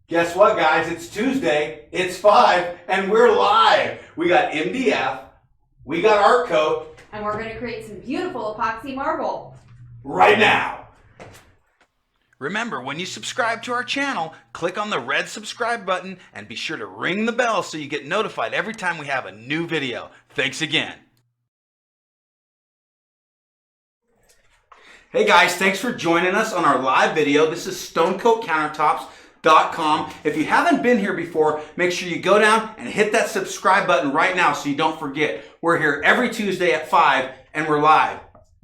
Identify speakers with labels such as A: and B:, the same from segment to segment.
A: Guess what, guys? It's Tuesday, it's 5, and we're live. We got MDF, we got art coat,
B: and we're going to create some beautiful epoxy marble
A: right now.
C: Remember, when you subscribe to our channel, click on the red subscribe button and be sure to ring the bell so you get notified every time we have a new video. Thanks again.
A: Hey guys, thanks for joining us on our live video. This is StoneCoatCountertops.com. If you haven't been here before, make sure you go down and hit that subscribe button right now so you don't forget. We're here every Tuesday at 5 and we're live.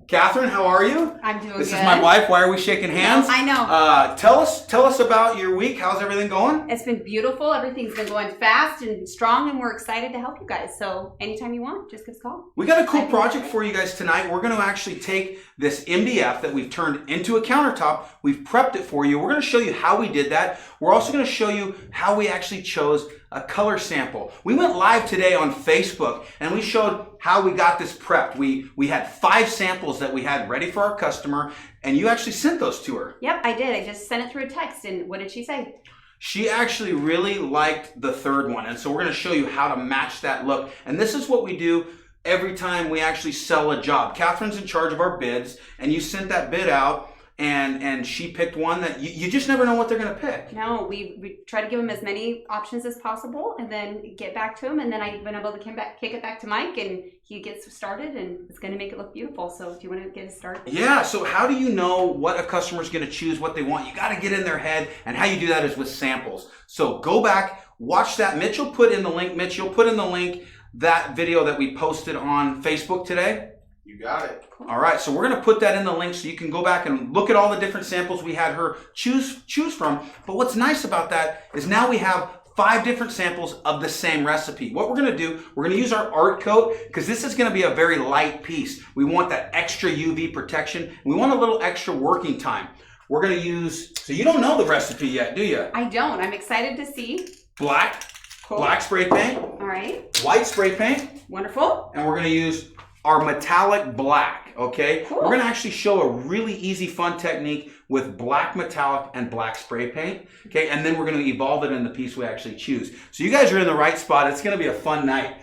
A: Catherine, how are you?
B: I'm doing good.
A: This is my wife. Why are we shaking hands?
B: I know.
A: Tell us about your week. How's everything going?
B: It's been beautiful. Everything's been going fast and strong, and we're excited to help you guys. So anytime you want, just give us a call.
A: We got a cool project for you guys tonight. We're going to actually take this MDF that we've turned into a countertop. We've prepped it for you. We're going to show you how we did that. We're also going to show you how we actually chose a color sample. We went live today on Facebook and we showed how we got this prepped. We had 5 samples that we had ready for our customer, and you actually sent those to her.
B: Yep, I did. I just sent it through a text, and what did she say?
A: She actually really liked the third one, and so we're going to show you how to match that look. And this is what we do every time we actually sell a job. Catherine's in charge of our bids, and you sent that bid out, and she picked one that you just never know what they're going to pick.
B: No, we try to give them as many options as possible and then get back to them. And then I've been able to kick it back to Mike, and he gets started, and it's going to make it look beautiful. So if you want to get us started.
A: Yeah, so how do you know what a customer's going to choose, what they want? You got to get in their head, and how you do that is with samples. So go back, watch that. Mitch will put in the link. Mitch, you'll put in the link that video that we posted on Facebook today.
D: You got it.
B: Cool.
A: All right, so we're going to put that in the link so you can go back and look at all the different samples we had her choose from. But what's nice about that is now we have 5 different samples of the same recipe. What we're going to do, we're going to use our art coat because this is going to be a very light piece. We want that extra UV protection. And we want a little extra working time. We're going to use, so you don't know the recipe yet, do you?
B: I don't. I'm excited to see.
A: Black,
B: Cool.
A: black spray paint,
B: All right.
A: white spray paint,
B: Wonderful.
A: and we're going to use our metallic black, okay?
B: Cool.
A: We're going to actually show a really easy, fun technique with black metallic and black spray paint, okay? And then we're going to evolve it in the piece we actually choose. So you guys are in the right spot. It's going to be a fun night.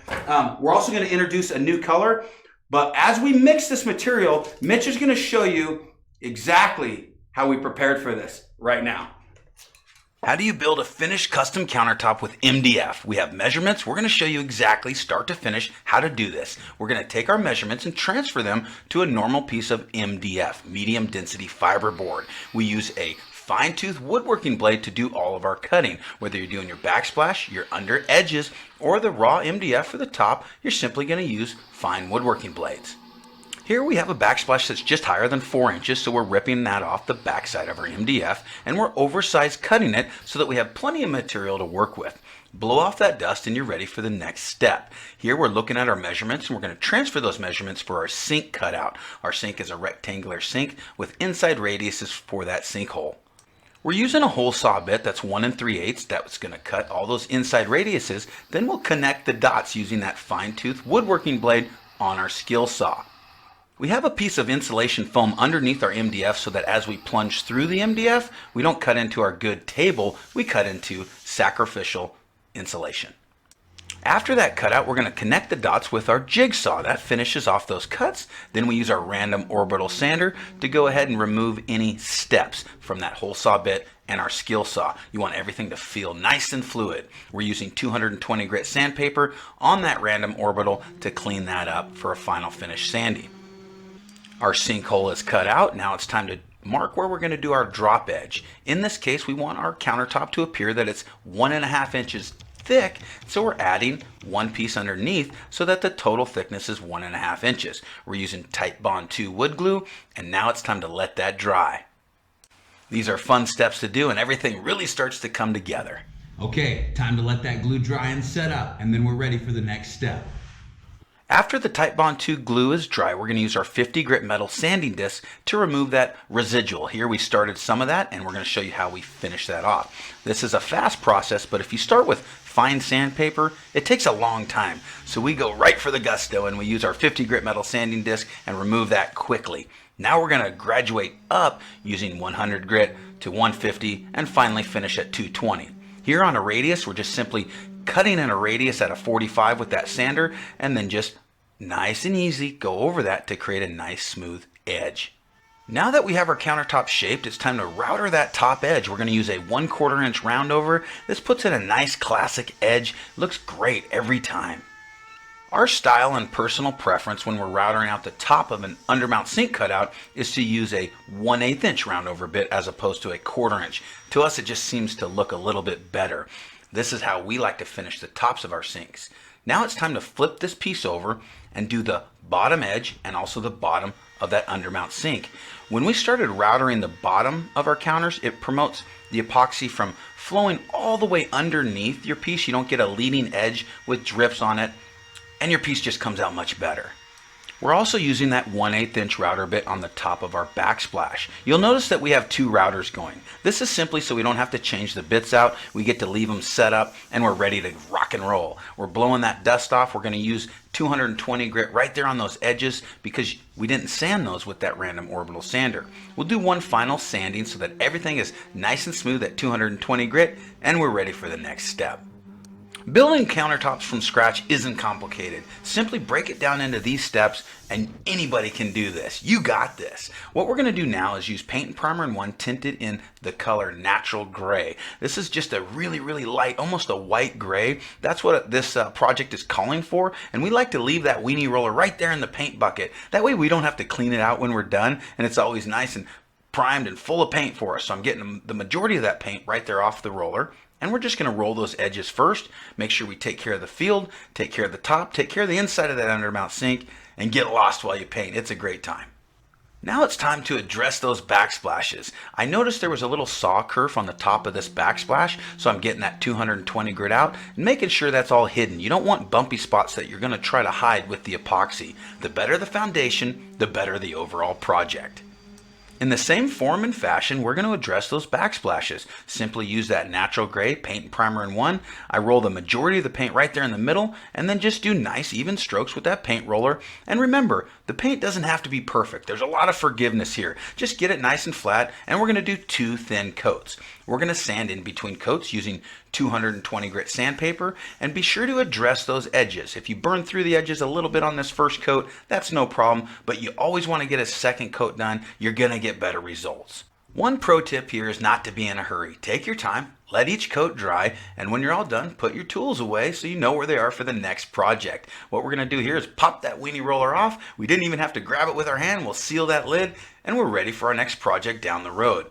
A: We're also going to introduce a new color, but as we mix this material, Mitch is going to show you exactly how we prepared for this right now.
C: How do you build a finished custom countertop with MDF? We have measurements. We're going to show you exactly, start to finish, how to do this. We're going to take our measurements and transfer them to a normal piece of MDF, medium density fiber board. We use a fine-tooth woodworking blade to do all of our cutting. Whether you're doing your backsplash, your under edges, or the raw MDF for the top, you're simply going to use fine woodworking blades. Here we have a backsplash that's just higher than 4 inches, so we're ripping that off the backside of our MDF, and we're oversized cutting it so that we have plenty of material to work with. Blow off that dust and you're ready for the next step. Here we're looking at our measurements, and we're going to transfer those measurements for our sink cutout. Our sink is a rectangular sink with inside radiuses for that sink hole. We're using a hole saw bit that's 1 3/8. That's going to cut all those inside radiuses. Then we'll connect the dots using that fine-tooth woodworking blade on our skill saw. We have a piece of insulation foam underneath our MDF so that as we plunge through the MDF, we don't cut into our good table, we cut into sacrificial insulation. After that cutout, we're going to connect the dots with our jigsaw. That finishes off those cuts. Then we use our random orbital sander to go ahead and remove any steps from that hole saw bit and our skill saw. You want everything to feel nice and fluid. We're using 220 grit sandpaper on that random orbital to clean that up for a final finish sanding. Our sinkhole is cut out. Now it's time to mark where we're going to do our drop edge. In this case, we want our countertop to appear that it's 1.5 inches thick, so we're adding 1 piece underneath so that the total thickness is 1.5 inches. We're using Titebond 2 wood glue, and now it's time to let that dry. These are fun steps to do, and everything really starts to come together.
E: Okay, time to let that glue dry and set up, and then we're ready for the next step.
C: After the Titebond 2 glue is dry, we're going to use our 50 grit metal sanding disc to remove that residual. Here we started some of that, and we're going to show you how we finish that off. This is a fast process, but if you start with fine sandpaper, it takes a long time. So we go right for the gusto, and we use our 50 grit metal sanding disc and remove that quickly. Now we're going to graduate up using 100 grit to 150 and finally finish at 220. Here on a radius, we're just simply cutting in a radius at a 45 with that sander, and then just nice and easy go over that to create a nice smooth edge. Now that we have our countertop shaped, it's time to router that top edge. We're going to use a 1/4 inch roundover. This puts in a nice classic edge. Looks great every time. Our style and personal preference when we're routering out the top of an undermount sink cutout is to use a 1/8 inch roundover bit as opposed to a 1/4 inch. To us, it just seems to look a little bit better. This is how we like to finish the tops of our sinks. Now it's time to flip this piece over and do the bottom edge and also the bottom of that undermount sink. When we started routering the bottom of our counters, it promotes the epoxy from flowing all the way underneath your piece. You don't get a leading edge with drips on it, and your piece just comes out much better. We're also using that 1/8 inch router bit on the top of our backsplash. You'll notice that we have two routers going. This is simply so we don't have to change the bits out. We get to leave them set up and we're ready to rock and roll. We're blowing that dust off. We're going to use 220 grit right there on those edges because we didn't sand those with that random orbital sander. We'll do one final sanding so that everything is nice and smooth at 220 grit, and we're ready for the next step. Building countertops from scratch isn't complicated. Simply break it down into these steps and anybody can do this. You got this. What we're going to do now is use paint and primer in one tinted in the color natural gray. This is just a really light, almost a white gray. That's what this project is calling for, and we like to leave that weenie roller right there in the paint bucket. That way we don't have to clean it out when we're done, and it's always nice and primed and full of paint for us. So I'm getting the majority of that paint right there off the roller. And we're just going to roll those edges first. Make sure we take care of the field, take care of the top, take care of the inside of that undermount sink, and get lost while you paint. It's a great time. Now it's time to address those backsplashes. I noticed there was a little saw kerf on the top of this backsplash, so I'm getting that 220 grit out and making sure that's all hidden. You don't want bumpy spots that you're going to try to hide with the epoxy. The better the foundation, the better the overall project. In the same form and fashion, we're going to address those backsplashes. Simply use that natural gray paint and primer in one. I roll the majority of the paint right there in the middle, and then just do nice even strokes with that paint roller. And remember, the paint doesn't have to be perfect. There's a lot of forgiveness here. Just get it nice and flat, and we're going to do 2 thin coats. We're going to sand in between coats using 220 grit sandpaper, and be sure to address those edges. If you burn through the edges a little bit on this first coat, that's no problem, but you always want to get a second coat done. You're going to get better results. One pro tip here is not to be in a hurry. Take your time, let each coat dry, and when you're all done, put your tools away so you know where they are for the next project. What we're going to do here is pop that weenie roller off. We didn't even have to grab it with our hand. We'll seal that lid, and we're ready for our next project down the road.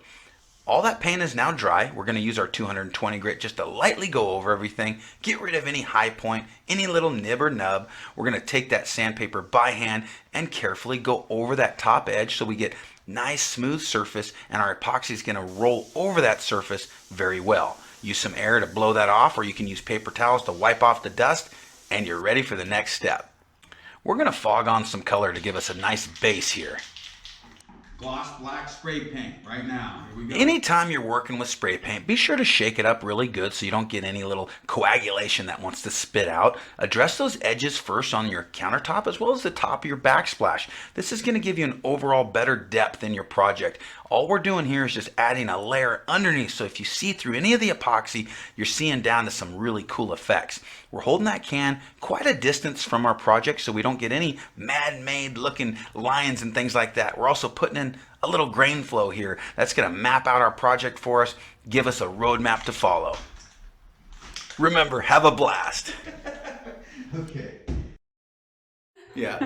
C: All that paint is now dry. We're going to use our 220 grit just to lightly go over everything, get rid of any high point, any little nib or nub. We're going to take that sandpaper by hand and carefully go over that top edge so we get nice smooth surface, and our epoxy is going to roll over that surface very well. Use some air to blow that off, or you can use paper towels to wipe off the dust, and you're ready for the next step. We're going to fog on some color to give us a nice base here.
A: Gloss black spray paint right now. Here we go.
C: Anytime you're working with spray paint, be sure to shake it up really good so you don't get any little coagulation that wants to spit out. Address those edges first on your countertop as well as the top of your backsplash. This is going to give you an overall better depth in your project. All we're doing here is just adding a layer underneath, so if you see through any of the epoxy, you're seeing down to some really cool effects. We're holding that can quite a distance from our project so we don't get any man-made looking lines and things like that. We're also putting in a little grain flow here. That's going to map out our project for us, give us a roadmap to follow. Remember, have a blast.
A: Okay. Yeah.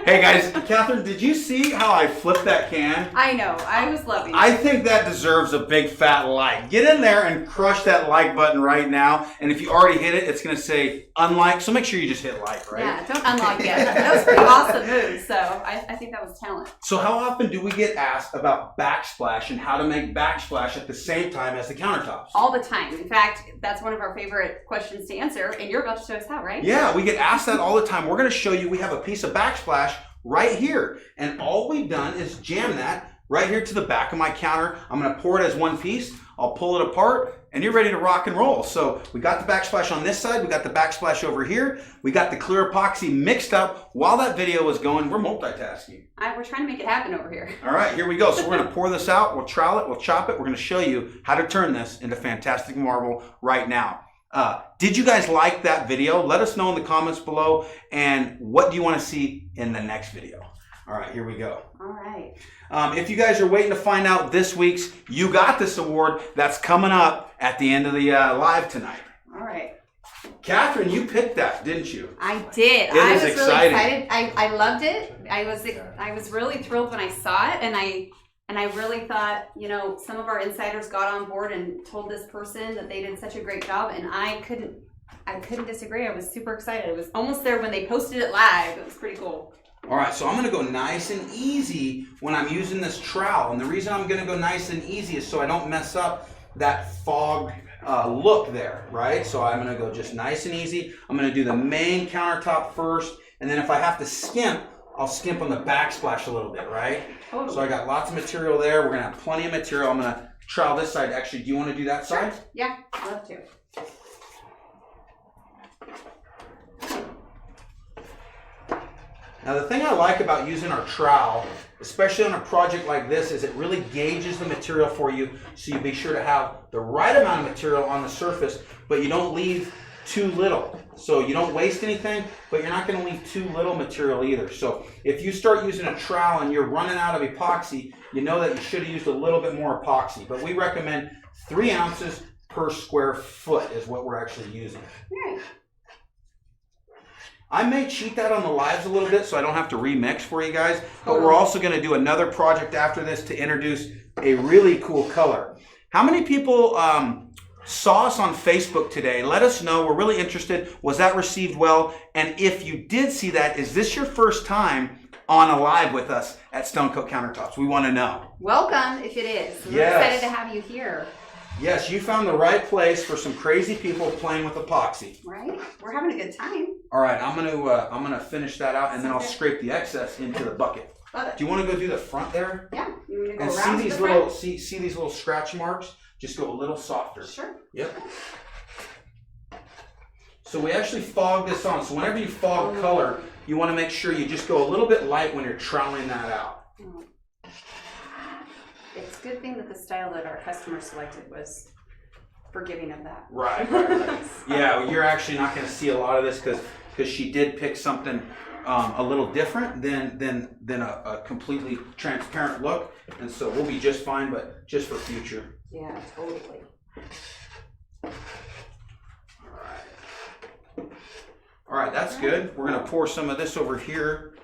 A: Hey guys, Catherine, did you see how I flipped that can?
B: I know. I was loving it.
A: I think that deserves a big fat like. Get in there and crush that like button right now. And if you already hit it, it's going to say unlike. So make sure you just hit like, right?
B: Yeah, don't unlock yet. That was pretty awesome move. So I think that was talent.
A: So how often do we get asked about backsplash and how to make backsplash at the same time as the countertops?
B: All the time. In fact, that's one of our favorite questions to answer. And you're about to show us how, right?
A: Yeah, we get asked that all the time. We're going to show you we have a piece of backsplash right here. And all we've done is jam that right here to the back of my counter. I'm gonna pour it as one piece. I'll pull it apart and you're ready to rock and roll. So we got the backsplash on this side, we got the backsplash over here, we got the clear epoxy mixed up. While that video was going, we're multitasking.
B: We're trying to make it happen over here.
A: All right, here we go. So we're gonna pour this out, we'll trowel it, we'll chop it. We're gonna show you how to turn this into fantastic marble right now. Did you guys like that video? Let us know in the comments below. And what do you want to see in the next video? All right, here we go.
B: All right.
A: If you guys are waiting to find out this week's You Got This award, that's coming up at the end of the live tonight.
B: All right.
A: Catherine, you picked that, didn't you?
B: I did.
A: It
B: I
A: is
B: was
A: exciting.
B: really excited. I loved it. I was really thrilled when I saw it, and I really thought, you know, some of our insiders got on board and told this person that they did such a great job, and I couldn't disagree. I was super excited. I was almost there when they posted it live. It was pretty cool.
A: All right, so I'm gonna go nice and easy when I'm using this trowel. And the reason I'm gonna go nice and easy is so I don't mess up that fog look there, right? So I'm gonna go just nice and easy. I'm gonna do the main countertop first, and then if I have to skimp, I'll skimp on the backsplash a little bit, right?
B: Totally.
A: So I got lots of material there. We're gonna have plenty of material. I'm gonna trowel this side. Actually, do you wanna do that side?
B: Yeah, I'd love to.
A: Now the thing I like about using our trowel, especially on a project like this, is it really gauges the material for you, so you be sure to have the right amount of material on the surface, but you don't leave too little. So you don't waste anything, but you're not going to leave too little material either. So if you start using a trowel and you're running out of epoxy, you know that you should have used a little bit more epoxy. But we recommend 3 ounces per square foot is what we're actually using.
B: Right.
A: I may cheat that on the lives a little bit so I don't have to remix for you guys, but we're also going to do another project after this to introduce a really cool color. How many people saw us on Facebook today? Let us know. We're really interested. Was that received well? And if you did see that, is this your first time on a live with us at Stone Coat Countertops? We want to know.
B: Welcome, if it is. We're
A: Yes.
B: excited to have you here.
A: Yes, you found the right place for some crazy people playing with epoxy.
B: Right? We're having a good time.
A: All right, I'm gonna finish that out, and then I'll scrape the excess into the bucket.
B: Love it.
A: Do you want to go do the front there?
B: Yeah. You want to go
A: And
B: around
A: see
B: to
A: these
B: the
A: little
B: front?
A: see these little scratch marks? Just go a little softer.
B: Sure.
A: Yep. So we actually fog this on. So whenever you fog color, you want to make sure you just go a little bit light when you're troweling that out.
B: It's a good thing that the style that our customer selected was forgiving of that.
A: Right. Yeah, you're actually not going to see a lot of this because she did pick something a little different than a completely transparent look, and so we'll be just fine. But just for future.
B: Yeah, totally.
A: All right, that's good. We're going to pour some of this over here.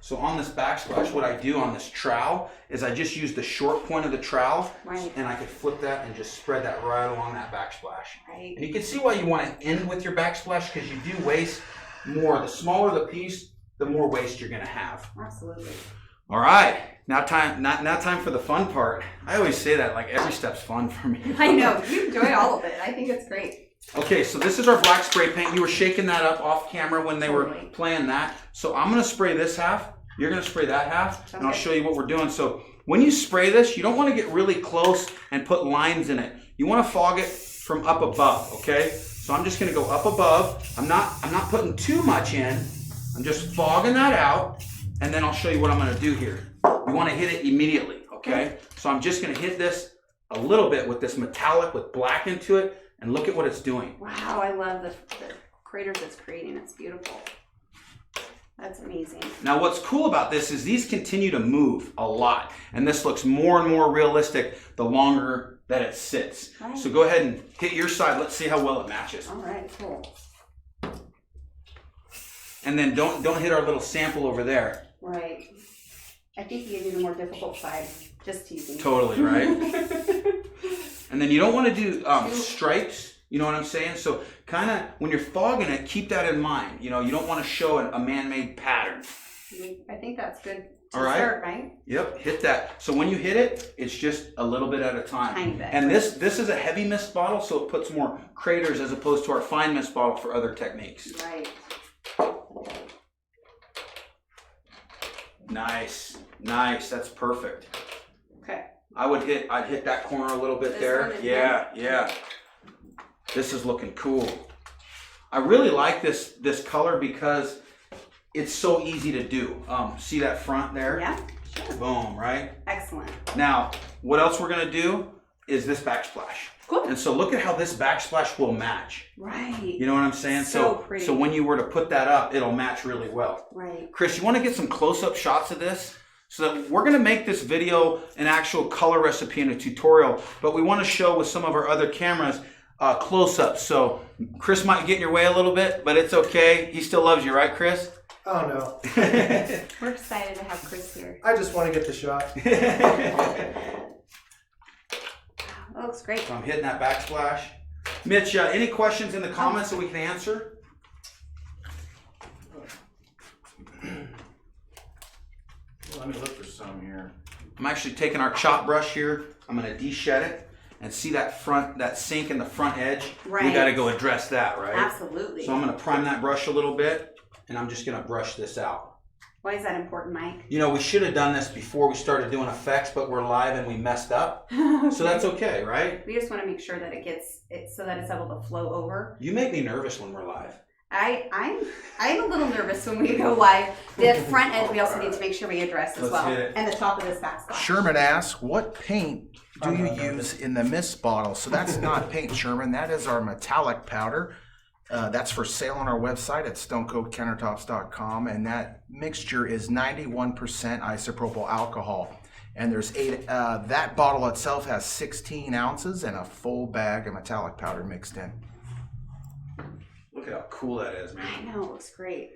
A: So on this backsplash, what I do on this trowel is I just use the short point of the trowel,
B: Right.
A: and I can flip that and just spread that right along that backsplash.
B: Right.
A: And you can see why you want to end with your backsplash, because you do waste more. The smaller the piece, the more waste you're going to have.
B: Absolutely.
A: All right, now time for the fun part. I always say that, like every step's fun for me.
B: I know. You enjoy all of it. I think it's great.
A: Okay, so this is our black spray paint. You were shaking that up off camera when they were playing that. So I'm going to spray this half. You're going to spray that half, and I'll show you what we're doing. So when you spray this, you don't want to get really close and put lines in it. You want to fog it from up above, okay? So I'm just going to go up above. I'm not putting too much in. I'm just fogging that out, and then I'll show you what I'm going to do here. You want to hit it immediately, okay? So I'm just going to hit this a little bit with this metallic with black into it, and look at what it's doing.
B: Wow, I love the craters it's creating. It's beautiful. That's amazing.
A: Now what's cool about this is these continue to move a lot, and this looks more and more realistic the longer that it sits.
B: Right.
A: So go ahead and hit your side. Let's see how well it matches.
B: All right, cool.
A: And then don't hit our little sample over there.
B: Right. I think you gave me the more difficult side. Just teasing.
A: Totally, right? And then you don't want to do stripes. You know what I'm saying? So kind of when you're fogging it, keep that in mind. You know, you don't want to show a man-made pattern.
B: I think that's good to
A: All right.
B: start, right?
A: Yep, hit that. So when you hit it, it's just a little bit at a time.
B: Tiny bit.
A: And this is a heavy mist bottle, so it puts more craters as opposed to our fine mist bottle for other techniques.
B: Right.
A: Nice, nice. That's perfect.
B: Okay.
A: I'd hit that corner a little bit
B: This
A: there.
B: one is
A: Yeah, yeah. This is looking cool. I really like this color because it's so easy to do. See that front there?
B: Yeah, sure.
A: Boom, right?
B: Excellent.
A: Now, what else we're gonna do is this backsplash.
B: Cool.
A: And so look at how this backsplash will match.
B: Right.
A: You know what I'm saying?
B: So pretty.
A: So when you were to put that up, it'll match really well.
B: Right.
A: Chris, you want to get some close-up shots of this? So that we're going to make this video an actual color recipe and a tutorial, but we want to show with some of our other cameras close-ups. So Chris might get in your way a little bit, but it's okay. He still loves you, right, Chris?
D: Oh no.
B: We're excited to have Chris here.
D: I just want to get the shot.
B: That looks great.
A: So I'm hitting that backsplash. Mitch, any questions in the comments that we can answer?
F: Let me look for some here.
A: I'm actually taking our chop brush here. I'm going to de-shed it and see that sink in the front edge.
B: Right.
A: We got to go address that, right?
B: Absolutely.
A: So I'm going to prime that brush a little bit, and I'm just going to brush this out.
B: Why is that important, Mike?
A: You know, we should have done this before we started doing effects, but we're live and we messed up. So that's okay, right?
B: We just want to make sure that it gets it so that it's able to flow over.
A: You make me nervous when we're live.
B: I'm a little nervous when we go live. The front edge we also need to make sure we address as
A: Let's
B: well.
A: hit it.
B: And the top of this backsplash.
F: Sherman asks, what paint do you use in the mist bottle? So that's not paint, Sherman. That is our metallic powder. That's for sale on our website at stonecoatcountertops.com, and that mixture is 91% isopropyl alcohol. And there's that bottle itself has 16 ounces and a full bag of metallic powder mixed in.
A: Look at how cool that is, man.
B: I know, it looks great.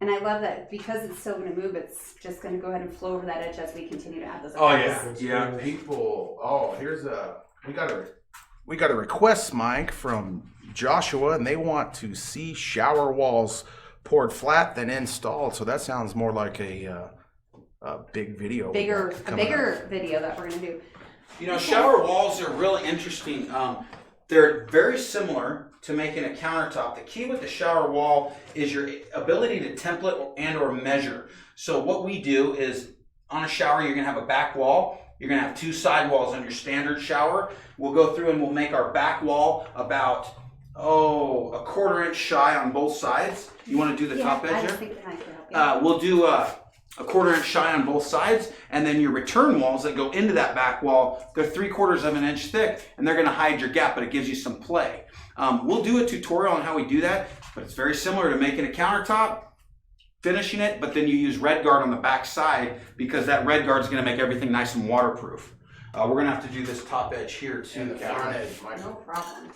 B: And I love that because it's still going to move, it's just going to go ahead and flow over that edge as we continue to add those effects.
A: Yeah.
F: People, we got a request, Mike, from Joshua, and they want to see shower walls poured flat then installed. So that sounds more like a big video.
B: A bigger video that we're going to do.
A: You know, shower walls are really interesting. They're very similar to making a countertop. The key with the shower wall is your ability to template and or measure. So what we do is on a shower, you're going to have a back wall. You're going to have two side walls on your standard shower. We'll go through and we'll make our back wall about, a 1/4 inch shy on both sides. You want to do the top edge
B: I
A: here?
B: was thinking I could help you.
A: We'll do a 1/4 inch shy on both sides, and then your return walls that go into that back wall, they're 3/4 of an inch thick, and they're going to hide your gap, but it gives you some play. We'll do a tutorial on how we do that, but it's very similar to making a countertop, finishing it, but then you use red guard on the back side because that red guard is going to make everything nice and waterproof. We're going to have to do this top edge here too.
F: And the front edge, Mike.
B: No problem.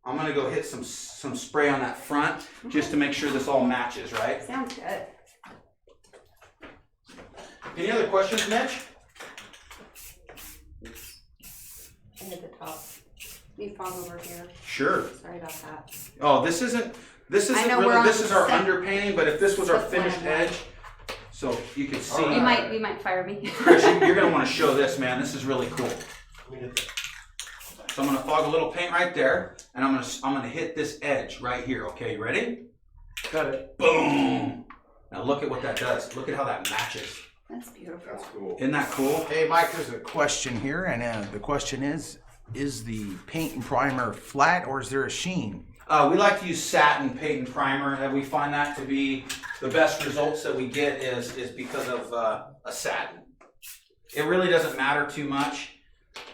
A: I'm going to go hit some spray on that front just to make sure this all matches, right?
B: Sounds good.
A: Any other questions, Mitch?
B: I hit the top. Need fog over here.
A: Sure.
B: Sorry about that.
A: Oh, this isn't
B: I know,
A: really,
B: we're on
A: this is our
B: set.
A: underpainting, but if this was our
B: Set
A: finished
B: plan.
A: edge, so you can see.
B: You might fire me.
A: Chris, you're gonna wanna show this, man. This is really cool. So I'm gonna fog a little paint right there, and I'm gonna hit this edge right here, okay, you ready?
D: Got it.
A: Boom! Now look at what that does. Look at how that matches.
B: That's beautiful.
F: That's cool.
A: Isn't that cool?
F: Hey, Mike, there's a question here, and the question is the paint and primer flat or is there a sheen?
A: We like to use satin paint and primer, and we find that to be the best results that we get is because of a satin. It really doesn't matter too much.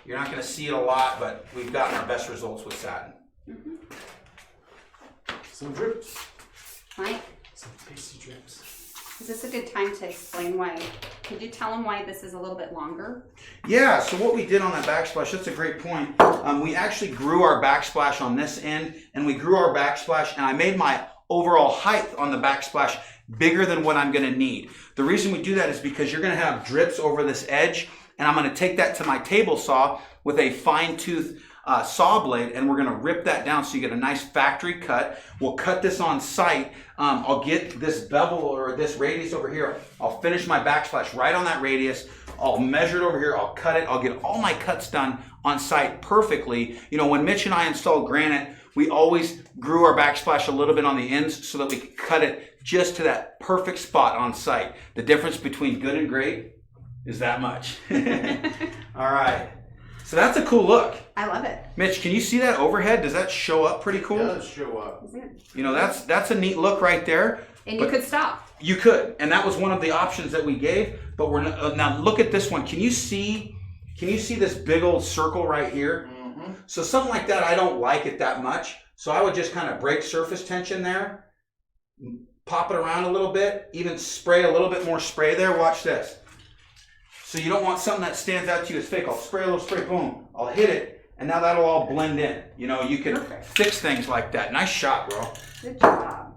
A: You're not going to see it a lot, but we've gotten our best results with satin.
D: Some drips.
B: Mike,
D: Some tasty drips.
B: is this a good time to explain why? Could you tell them why this is a little bit longer?
A: Yeah, so what we did on that backsplash, that's a great point. We actually grew our backsplash on this end, and we grew our backsplash, and I made my overall height on the backsplash bigger than what I'm going to need. The reason we do that is because you're going to have drips over this edge, and I'm going to take that to my table saw with a fine tooth saw blade, and we're going to rip that down so you get a nice factory cut. We'll cut this on site. I'll get this bevel or this radius over here. I'll finish my backsplash right on that radius. I'll measure it over here. I'll cut it. I'll get all my cuts done on site perfectly. You know, when Mitch and I installed granite, we always grew our backsplash a little bit on the ends so that we could cut it just to that perfect spot on site. The difference between good and great is that much. All right. So that's a cool look.
B: I love it.
A: Mitch, can you see that overhead? Does that show up pretty cool?
D: It does show up.
B: Isn't it?
A: You know, that's a neat look right there.
B: And you could stop.
A: You could, and that was one of the options that we gave. But we're now look at this one. Can you see this big old circle right here?
F: Mm-hmm.
A: So something like that, I don't like it that much. So I would just kind of break surface tension there, pop it around a little bit, even spray a little bit more spray there. Watch this. So you don't want something that stands out to you as fake. I'll spray a little spray, boom. I'll hit it, and now that'll all blend in. You know, you can
B: Perfect.
A: fix things like that. Nice shot, bro.
B: Good job.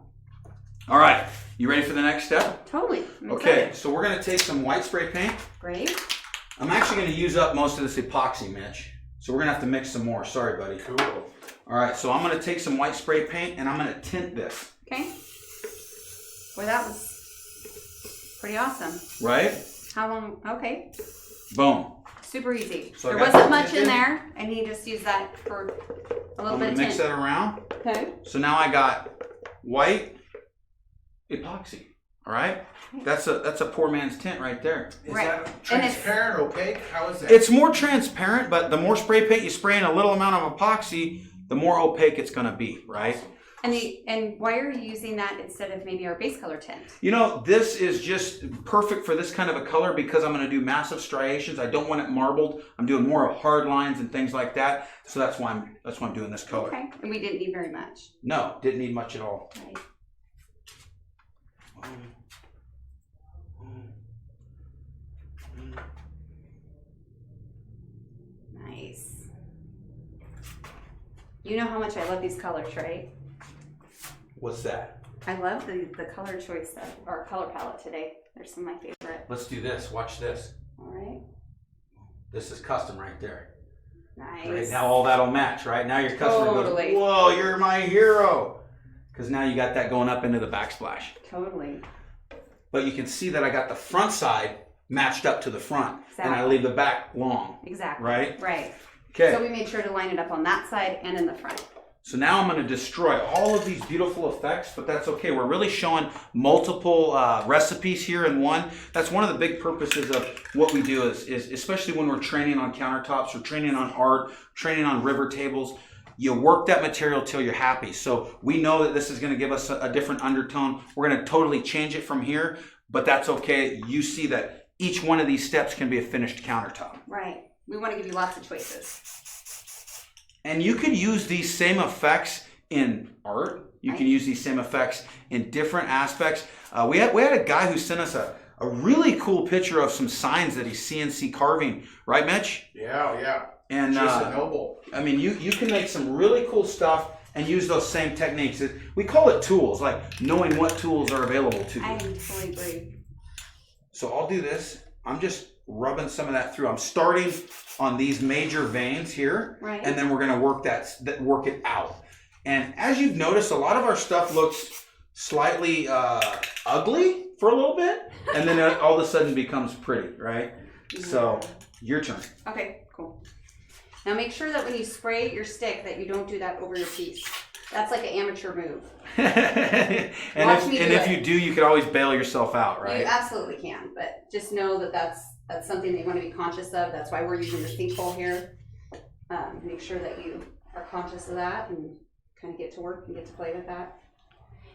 A: All right, you ready for the next step?
B: Totally. I'm
A: Okay,
B: excited.
A: so we're gonna take some white spray paint.
B: Great.
A: I'm actually gonna use up most of this epoxy, Mitch. So we're gonna have to mix some more. Sorry, buddy.
D: Cool.
A: All right, so I'm gonna take some white spray paint and I'm gonna tint this.
B: Okay. Boy, that was pretty awesome.
A: Right?
B: How long? Okay.
A: Boom.
B: Super easy.
A: So I
B: there
A: got
B: wasn't
A: that
B: much in
A: tinted.
B: there, and he just used that for a little
A: I'm
B: bit
A: gonna
B: of
A: mix
B: tint.
A: that around.
B: Okay.
A: So now I got white epoxy. All right? That's a poor man's tint right there.
F: Is
B: Right.
F: that
B: And it's-
F: transparent, opaque? How is that?
A: It's more transparent, but the more spray paint you spray in a little amount of epoxy, the more opaque it's gonna be, right?
B: And why are you using that instead of maybe our base color tint?
A: You know, this is just perfect for this kind of a color because I'm going to do massive striations. I don't want it marbled. I'm doing more of hard lines and things like that. So that's why I'm doing this color.
B: Okay. And we didn't need very much.
A: No, didn't need much at all.
B: Right. Nice. You know how much I love these colors, right?
A: What's that?
B: I love the color choice of our color palette today. They're some of my favorite.
A: Let's do this. Watch this.
B: All right.
A: This is custom right there.
B: Nice.
A: Right now all that'll match, right? Now your customer
B: Totally.
A: goes, whoa, you're my hero. Because now you got that going up into the backsplash.
B: Totally.
A: But you can see that I got the front side matched up to the front. And I
B: Exactly.
A: leave the back long.
B: Exactly.
A: Right?
B: Right.
A: Okay.
B: So we made sure to line it up on that side and in the front.
A: So now I'm going to destroy all of these beautiful effects, but that's okay. We're really showing multiple recipes here in one. That's one of the big purposes of what we do is especially when we're training on countertops or training on art, training on river tables, you work that material till you're happy. So we know that this is going to give us a different undertone. We're going to totally change it from here, but that's okay. You see that each one of these steps can be a finished countertop.
B: Right. We want to give you lots of choices.
A: And you could use these same effects in art. You can use these same effects in different aspects. We had a guy who sent us a really cool picture of some signs that he's CNC carving. Right, Mitch?
F: Yeah.
A: And
F: Jason Noble.
A: I mean, you can make some really cool stuff and use those same techniques. We call it tools, like knowing what tools are available to you.
B: I totally agree.
A: So I'll do this. I'm just rubbing some of that through. I'm starting on these major veins here,
B: Right.
A: and then we're going to work it out. And as you've noticed, a lot of our stuff looks slightly ugly for a little bit, and then it all of a sudden becomes pretty, right? So your turn.
B: Okay, cool. Now make sure that when you spray your stick that you don't do that over your piece. That's like an amateur move.
A: and
B: Watch me do
A: if
B: it.
A: you do, you could always bail yourself out, right?
B: You absolutely can, but just know that that's something that you want to be conscious of. That's why we're using the sinkhole here. Make sure that you are conscious of that and kind of get to work and get to play with that.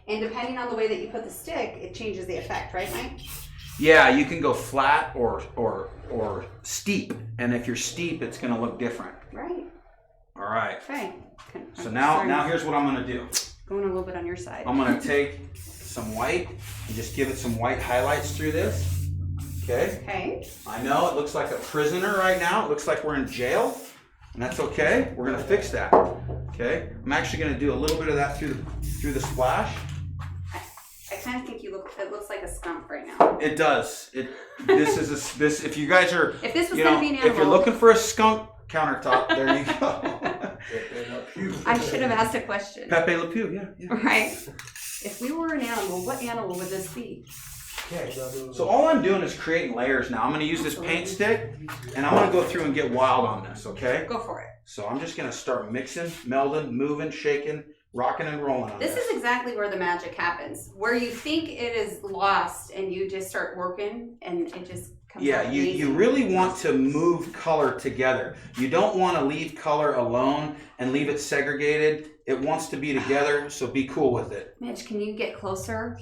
B: And depending on the way that you put the stick, it changes the effect, right, Mike?
A: Yeah, you can go flat or steep, and if you're steep, it's going to look different.
B: Right.
A: All right.
B: Okay.
A: So now here's what I'm going to do.
B: Going a little bit on your side.
A: I'm going to take some white and just give it some white highlights through this. Okay.
B: Okay.
A: I know it looks like a prisoner right now. It looks like we're in jail, and that's okay. We're going to fix that. Okay. I'm actually going to do a little bit of that through the splash.
B: I kind of think it looks like a skunk right now.
A: It does. This if you guys are
B: If this was
A: you
B: going
A: know
B: to be an
A: if you're
B: animal,
A: looking for a skunk countertop, there you go.
B: I should have asked a question.
A: Pepe Le Pew, yeah.
B: Right? If we were an animal, what animal would this be?
A: So all I'm doing is creating layers now. I'm going to use this paint stick, and I'm going to go through and get wild on this, okay?
B: Go for it.
A: So I'm just going to start mixing, melding, moving, shaking, rocking and rolling on this.
B: This is exactly where the magic happens. Where you think it is lost and you just start working and it just comes out
A: you
B: amazing.
A: really want to move color together. You don't want to leave color alone and leave it segregated. It wants to be together, so be cool with it.
B: Mitch, can you get closer?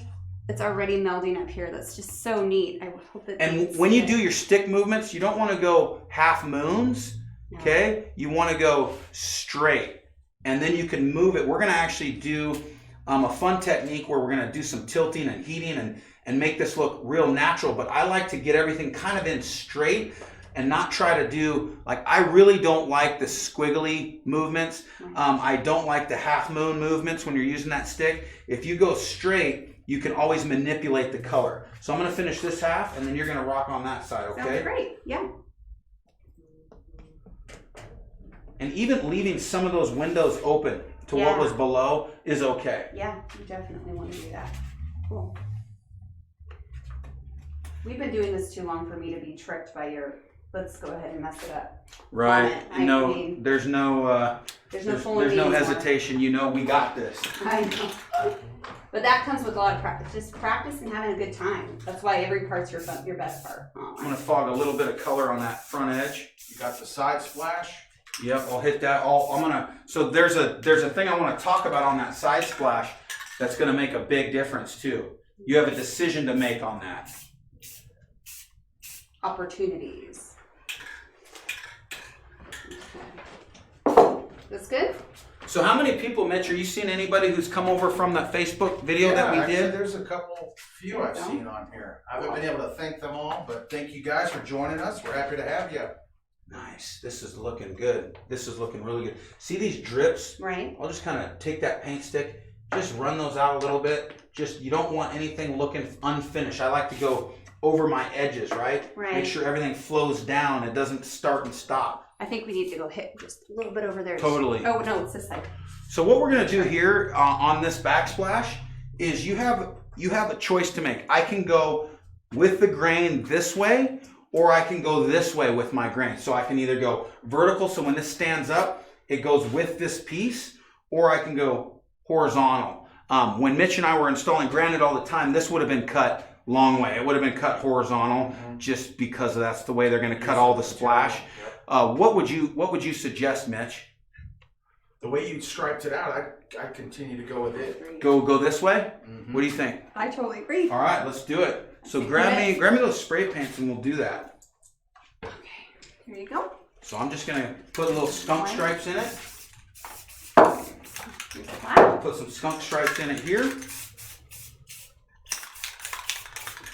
B: It's already melding up here. That's just so neat. I hope that.
A: And when you do your stick movements, you don't want to go half moons, okay? You want to go straight, and then you can move it. We're going to actually do a fun technique where we're going to do some tilting and heating and make this look real natural, but I like to get everything kind of in straight and not try to do, like, I really don't like the squiggly movements. I don't like the half moon movements when you're using that stick. If you go straight, you can always manipulate the color. So I'm going to finish this half, and then you're going to rock on that side, okay?
B: Sounds great. Yeah.
A: And even leaving some of those windows open to what was below is okay.
B: Yeah, you definitely want to do that. Cool. We've been doing this too long for me to be tricked by your, let's go ahead and mess it up.
A: Right.
B: I
A: No,
B: mean,
A: there's no
B: fooling me
A: hesitation. You know, we got this.
B: I know. But that comes with a lot of practice. Just practice and having a good time. That's why every part's your best part. Oh,
A: I'm going to fog a little bit of color on that front edge.
F: You got the side splash.
A: Yep, I'll hit that. So there's a thing I want to talk about on that side splash that's going to make a big difference too. You have a decision to make on that.
B: Opportunities. Okay. That's good?
A: So how many people, Mitch, are you seeing anybody who's come over from that Facebook video that we
F: actually,
A: did?
F: there's a few I've seen on here. I haven't been able to thank them all, but thank you guys for joining us. We're happy to have you.
A: Nice. This is looking good. This is looking really good. See these drips?
B: Right.
A: I'll just kind of take that paint stick, just run those out a little bit. You don't want anything looking unfinished. I like to go over my edges, right?
B: Right.
A: Make sure everything flows down. It doesn't start and stop.
B: I think we need to go hit just a little bit over there.
A: Totally.
B: Oh, no, it's this side.
A: So what we're going to do here on this backsplash is you have a choice to make. I can go with the grain this way, or I can go this way with my grain. So I can either go vertical, so when this stands up, it goes with this piece, or I can go horizontal. When Mitch and I were installing granite all the time, this would have been cut long way. It would have been cut horizontal, just because that's the way they're going to cut all the splash. What would you suggest, Mitch?
F: The way you striped it out, I continue to go with it.
A: Go this way? What do you think?
B: I totally agree.
A: All right, let's do it. So grab me those spray paints and we'll do that.
B: Okay, here you go.
A: So I'm just gonna put little skunk stripes in it.
B: Here's the black.
A: Put some skunk stripes in it here.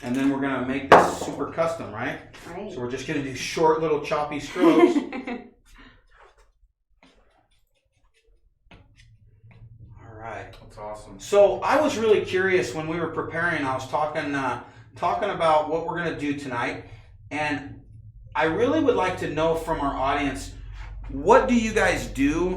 A: And then we're gonna make this super custom, right?
B: Right.
A: So we're just gonna do short little choppy strokes. All right.
F: That's awesome.
A: So I was really curious when we were preparing. I was talking about what we're going to do tonight, and I really would like to know from our audience, what do you guys do?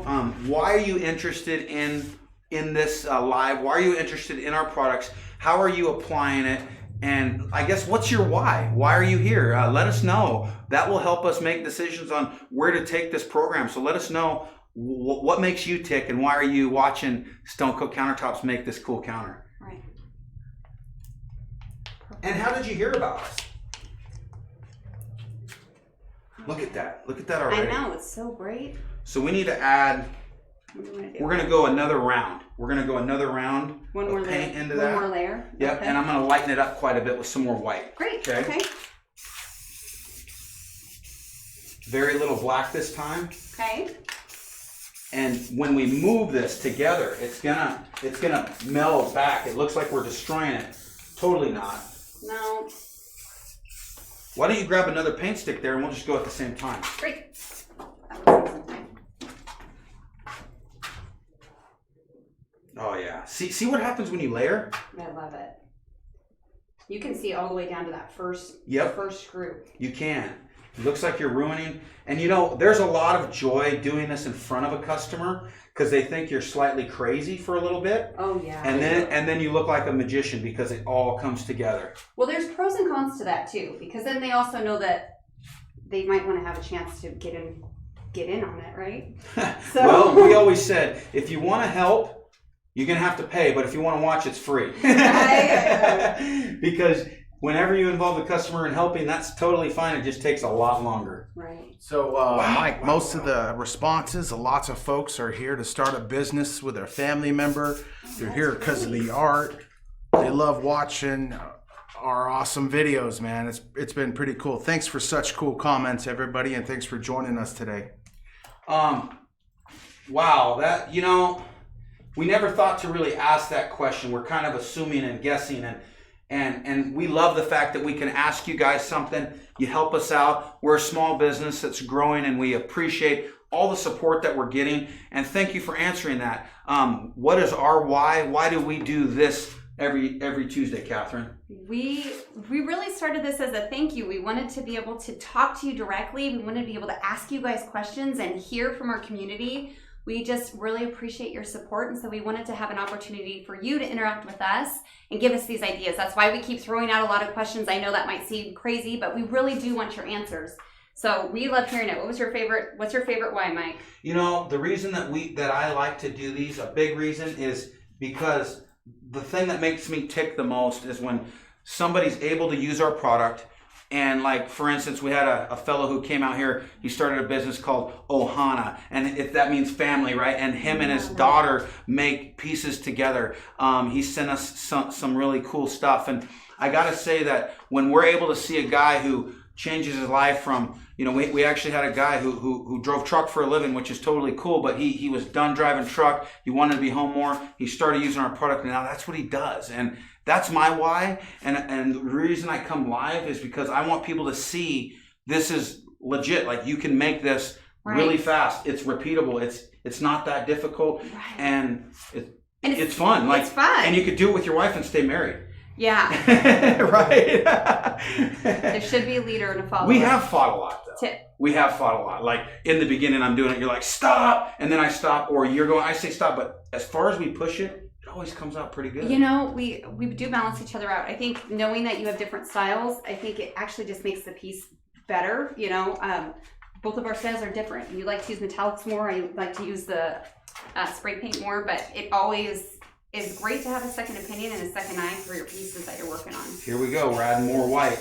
A: Why are you interested in this live? Why are you interested in our products? How are you applying it? And I guess, what's your why? Why are you here? Let us know. That will help us make decisions on where to take this program. So let us know what makes you tick, and why are you watching Stone Coat Countertops make this cool counter?
B: Right.
A: And how did you hear about us? Look at that. Look at that already.
B: I know, it's so great.
A: So we need to add,
B: What do you want to do?
A: we're going to go another round. We're going to go another round
B: One more
A: of paint
B: layer.
A: into
B: One
A: that.
B: more layer.
A: Yep,
B: Okay.
A: and I'm going to lighten it up quite a bit with some more white.
B: Great.
A: Okay.
B: Okay.
A: Very little black this time.
B: Okay.
A: And when we move this together, it's gonna mellow back. It looks like we're destroying it. Totally not.
B: No.
A: Why don't you grab another paint stick there and we'll just go at the same time.
B: Great. That was something.
A: Oh yeah. See what happens when you layer?
B: I love it. You can see all the way down to that first
A: Yep.
B: first screw.
A: You can. It looks like you're ruining. And you know, there's a lot of joy doing this in front of a customer because they think you're slightly crazy for a little bit.
B: Oh yeah.
A: And then you look like a magician because it all comes together.
B: Well, there's pros and cons to that too, because then they also know that they might want to have a chance to get in on it, right? So.
A: Well, we always said, if you want to help, you're going to have to pay, but if you want to watch, it's free. Because whenever you involve the customer in helping, that's totally fine. It just takes a lot longer.
B: Right.
F: So, Mike, most of the responses, lots of folks are here to start a business with their family member. They're here because of the art. They love watching our awesome videos, man. It's been pretty cool. Thanks for such cool comments, everybody, and thanks for joining us today.
A: Wow, that, you know, we never thought to really ask that question. We're kind of assuming and guessing, and we love the fact that we can ask you guys something. You help us out. We're a small business that's growing, and we appreciate all the support that we're getting. And thank you for answering that. What is our why? Why do we do this every Tuesday, Catherine?
B: We really started this as a thank you. We wanted to be able to talk to you directly. We wanted to be able to ask you guys questions and hear from our community. We just really appreciate your support, and so we wanted to have an opportunity for you to interact with us and give us these ideas. That's why we keep throwing out a lot of questions. I know that might seem crazy, but we really do want your answers. So we love hearing it. What's your favorite why, Mike?
A: You know, the reason that I like to do these, a big reason, is because the thing that makes me tick the most is when somebody's able to use our product. And like, for instance, we had a fellow who came out here. He started a business called Ohana, and if that means family, right? And him and his daughter make pieces together. He sent us some really cool stuff. And I got to say that when we're able to see a guy who changes his life from, you know, we actually had a guy who drove truck for a living, which is totally cool, but he was done driving truck. He wanted to be home more. He started using our product, and now that's what he does. And that's my why. And the reason I come live is because I want people to see this is legit. Like, you can make this really fast. It's repeatable. It's not that difficult.
B: Right.
A: And it's fun. Like,
B: it's fun.
A: And you could do it with your wife and stay married.
B: Yeah.
A: Right.
B: There should be a leader and a follower.
A: We have fought a lot, though.
B: Tip.
A: We have fought a lot. Like, in the beginning, I'm doing it. You're like, stop. And then I stop. Or you're going, I say stop. But as far as we push it, it always comes out pretty good.
B: You know, we do balance each other out. I think knowing that you have different styles, I think it actually just makes the piece better. You know, both of our styles are different. You like to use metallics more. I like to use the spray paint more. But it always is great to have a second opinion and a second eye for your pieces that you're working on.
A: Here we go. We're adding more white.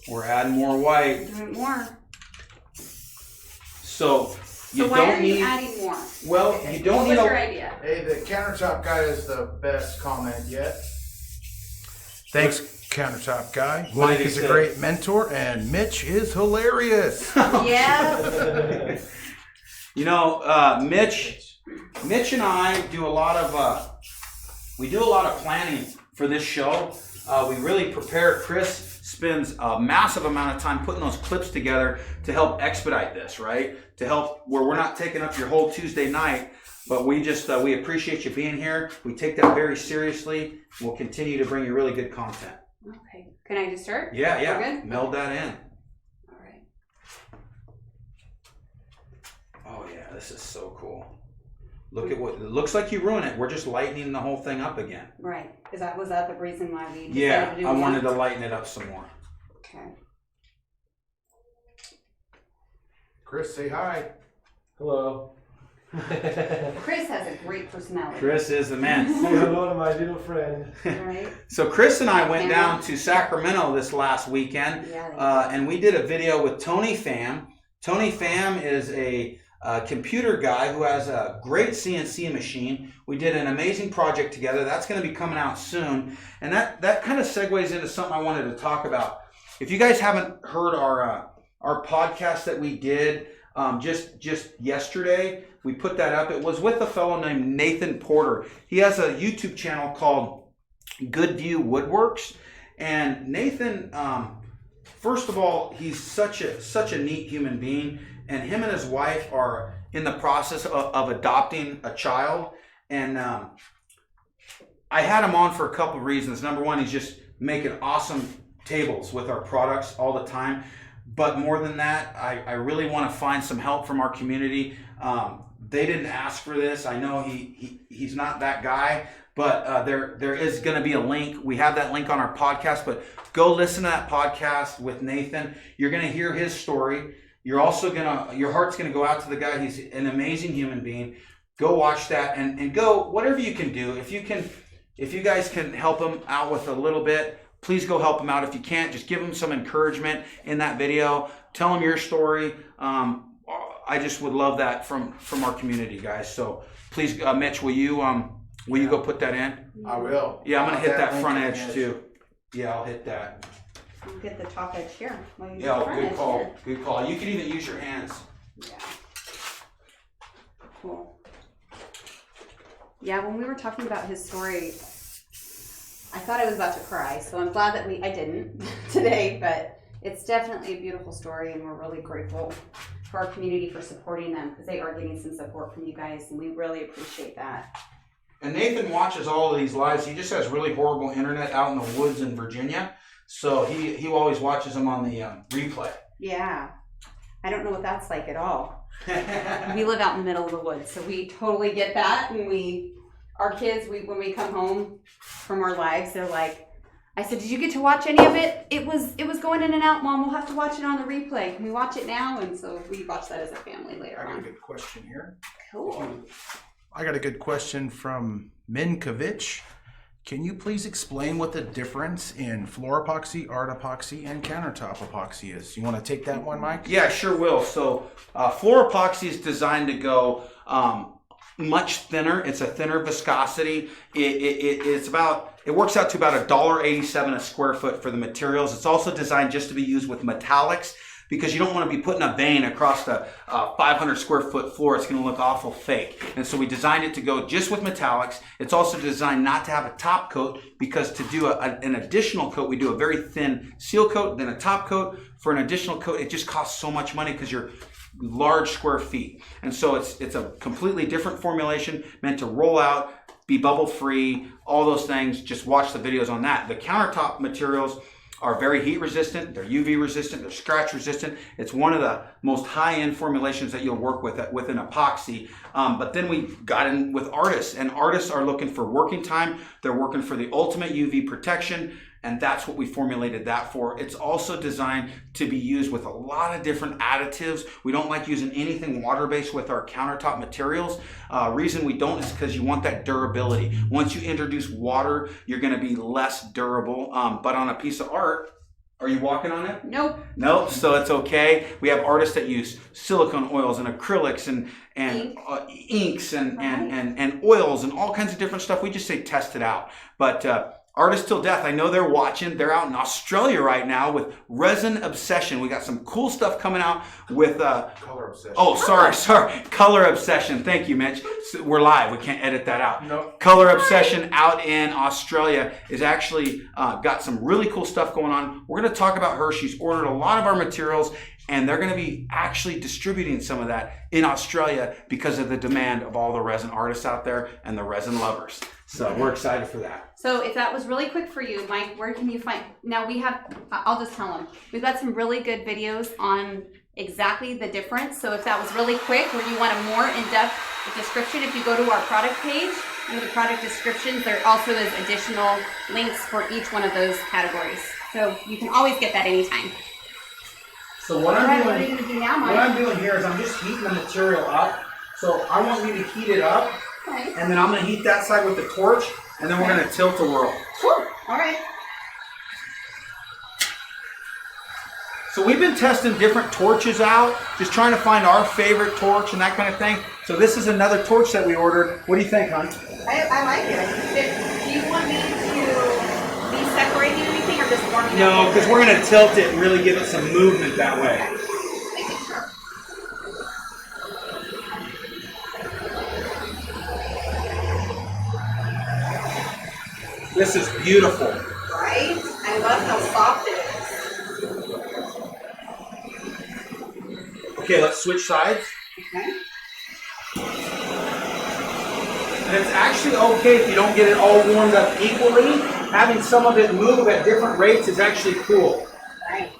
A: We're adding more white.
B: Doing more.
A: So you
B: why
A: don't
B: are
A: need.
B: you adding more?
A: Well,
B: Okay.
A: you don't
B: What
A: need
B: was your idea?
F: Hey, the countertop guy is the best comment yet. Thanks, countertop guy.
A: What
F: Mike
A: did he
F: is a
A: say?
F: great mentor, and Mitch is hilarious.
B: Yeah.
A: You know, Mitch and I do a lot of planning for this show. We really prepare. Chris spends a massive amount of time putting those clips together to help expedite this, right? To help where we're not taking up your whole Tuesday night, but we just we appreciate you being here. We take that very seriously. We'll continue to bring you really good content.
B: Okay. Can I just start?
A: Yeah.
B: We're good?
A: Meld that in.
B: All right.
A: Oh yeah, this is so cool. Look at what it looks like. You ruin it. We're just lightening the whole thing up again.
B: Right. Was that the reason why we decided
A: Yeah,
B: to do
A: I
B: more?
A: wanted to lighten it up some more.
B: Okay.
F: Chris, say hi.
D: Hello.
B: Chris has a great personality.
A: Chris is the man.
D: Say hello to my little friend.
B: Right?
A: So Chris and I went down to Sacramento this last weekend,
B: Yeah.
A: and we did a video with Tony Pham. Tony Pham is a computer guy who has a great CNC machine. We did an amazing project together. That's going to be coming out soon, and that kind of segues into something I wanted to talk about. If you guys haven't heard our podcast that we did just yesterday, we put that up. It was with a fellow named Nathan Porter. He has a YouTube channel called Good View Woodworks, and Nathan, first of all, he's such a neat human being, and him and his wife are in the process of adopting a child. And I had him on for a couple of reasons. Number one, he's just making awesome tables with our products all the time. But more than that, I really want to find some help from our community. They didn't ask for this. I know he's not that guy, but there is going to be a link. We have that link on our podcast, but go listen to that podcast with Nathan. You're going to hear his story. You're also your heart's going to go out to the guy. He's an amazing human being. Go watch that and go whatever you can do. If you guys can help him out with a little bit, please go help him out. If you can't, just give him some encouragement in that video. Tell him your story. I just would love that from our community, guys. So please, Mitch, will you go put that in?
F: I will.
A: Yeah, I'm gonna hit that front
F: link
A: edge too. Yeah, I'll hit that.
B: I'll get the top edge here. While you
A: Yeah,
B: do the front
A: good
B: edge
A: call.
B: here.
A: Good call. You can even use your hands.
B: Yeah. Cool. Yeah, when we were talking about his story, I thought I was about to cry, so I'm glad that I didn't today, but it's definitely a beautiful story, and we're really grateful for our community for supporting them, because they are getting some support from you guys, and we really appreciate that.
A: And Nathan watches all of these lives. He just has really horrible internet out in the woods in Virginia, so he always watches them on the replay.
B: Yeah. I don't know what that's like at all. We live out in the middle of the woods, so we totally get that, and our kids, when we come home from our lives, they're like, I said, did you get to watch any of it? It was going in and out, Mom. We'll have to watch it on the replay. Can we watch it now? And so we watch that as a family later
F: I got a
B: on.
F: good question here.
B: Cool.
F: I got a good question from Minkovich. Can you please explain what the difference in floor epoxy, art epoxy, and countertop epoxy is? You want to take that one, Mike?
A: Yeah, sure will. So floor epoxy is designed to go much thinner. It's a thinner viscosity. It works out to about $1.87 a square foot for the materials. It's also designed just to be used with metallics, because you don't want to be putting a vein across the 500 square foot floor. It's going to look awful fake. And so we designed it to go just with metallics. It's also designed not to have a top coat, because to do an additional coat, we do a very thin seal coat, then a top coat. For an additional coat, it just costs so much money because you're large square feet. And so it's a completely different formulation, meant to roll out, be bubble free, all those things. Just watch the videos on that. The countertop materials are very heat resistant, they're UV resistant, they're scratch resistant. It's one of the most high-end formulations that you'll work with an epoxy. But then we got in with artists, and artists are looking for working time. They're working for the ultimate UV protection, and that's what we formulated that for. It's also designed to be used with a lot of different additives. We don't like using anything water-based with our countertop materials. Reason we don't is because you want that durability. Once you introduce water, you're gonna be less durable. But on a piece of art, are you walking on it?
B: Nope.
A: Nope, so it's okay. We have artists that use silicone oils and acrylics and inks and oils and all kinds of different stuff. We just say test it out. But Artists Till Death, I know they're watching. They're out in Australia right now with Resin Obsession. We got some cool stuff coming out with
F: Color Obsession.
A: Oh, sorry. Color Obsession. Thank you, Mitch. So we're live. We can't edit that out.
F: Nope.
A: Color Obsession out in Australia is actually got some really cool stuff going on. We're going to talk about her. She's ordered a lot of our materials, and they're going to be actually distributing some of that in Australia because of the demand of all the resin artists out there and the resin lovers. So we're excited for that.
B: So if that was really quick for you, Mike, where can you find? Now I'll just tell them. We've got some really good videos on exactly the difference. So if that was really quick, or you want a more in-depth description, if you go to our product page, under the product descriptions, there also is additional links for each one of those categories. So you can always get that anytime.
A: So what
B: What are you gonna do now, Mike?
A: what I'm doing here is I'm just heating the material up. So I want you to heat it up,
B: Okay.
A: and then I'm going to heat that side with the torch, and then we're going to tilt the whirl.
B: Cool. All right.
A: So we've been testing different torches out, just trying to find our favorite torch and that kind of thing. So this is another torch that we ordered. What do you think, hon?
B: I like it. Do you want me to be separating anything, or just warming
A: No,
B: up?
A: because we're going to tilt it and really give it some movement that way.
B: Making sure.
A: This is beautiful.
B: Right? I love how soft it is.
A: Okay, let's switch sides.
B: Okay.
A: And it's actually okay if you don't get it all warmed up equally. having some of it move at different rates is actually cool.
B: Right.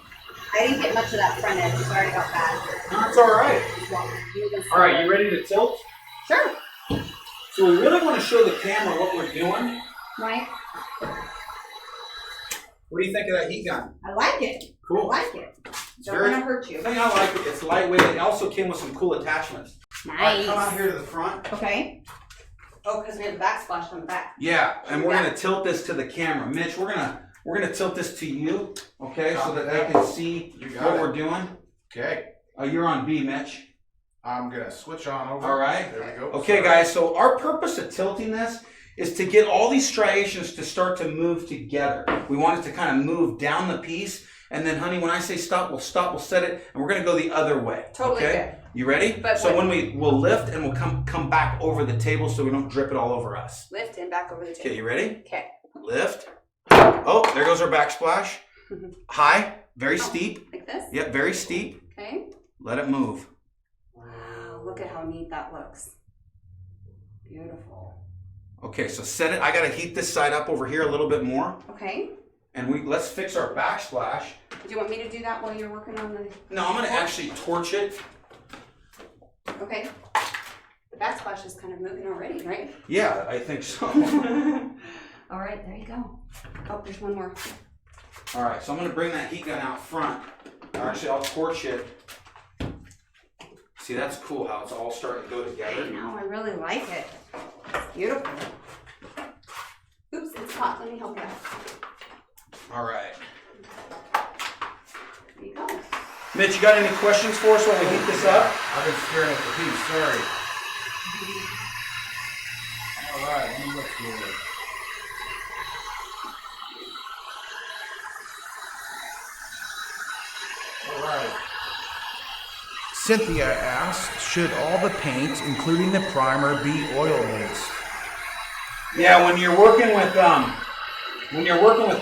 B: I didn't get much of that front edge. Sorry about that.
A: That's all right. All right, you ready to tilt?
B: Sure.
A: So we really want to show the camera what we're doing.
B: Right.
A: What do you think of that heat gun?
B: I like it.
A: Cool.
B: I like it. Don't
A: very-
B: want to hurt you.
A: I think I like it. It's lightweight. It also came with some cool attachments. All right,
B: Nice.
A: come out here to the front.
B: Okay. Oh, because we have the backsplash on the back.
A: Yeah, and we're gonna tilt this to the camera. Mitch, we're gonna tilt this to you, okay, so that they can see what we're doing.
F: Okay.
A: You're on B, Mitch.
F: I'm gonna switch on over.
A: All right.
F: There we go.
A: Okay, guys. So our purpose of tilting this is to get all these striations to start to move together. We want it to kind of move down the piece, and then, honey, when I say stop, we'll set it, and we're gonna go the other way.
B: Totally
A: okay? You ready?
B: But
A: so we'll lift and we'll come back over the table so we don't drip it all over us.
B: Lift and back over the table.
A: Okay, you ready?
B: Okay.
A: Lift. Oh, there goes our backsplash. High, very steep.
B: Like this?
A: Yep, very steep.
B: Okay.
A: Let it move.
B: Wow, look at how neat that looks. Beautiful.
A: Okay, so set it. I gotta heat this side up over here a little bit more.
B: Okay.
A: And let's fix our backsplash.
B: Do you want me to do that while you're working on the...
A: No, I'm gonna actually torch it.
B: Okay. The backsplash is kind of moving already, right?
A: Yeah, I think so.
B: All right, there you go. Oh, there's one more.
A: All right, so I'm gonna bring that heat gun out front. Actually, I'll torch it. See, that's cool how it's all starting to go together.
B: I know, I really like it. It's beautiful. Oops, it's hot. Let me help you out.
A: All right.
B: There you go.
A: Mitch, you got any questions for us while we heat this up?
F: I've been staring at the piece. Sorry. All right. Let me look here. All right. Cynthia asked, should all the paint, including the primer, be oil-based?
A: Yeah, when you're working with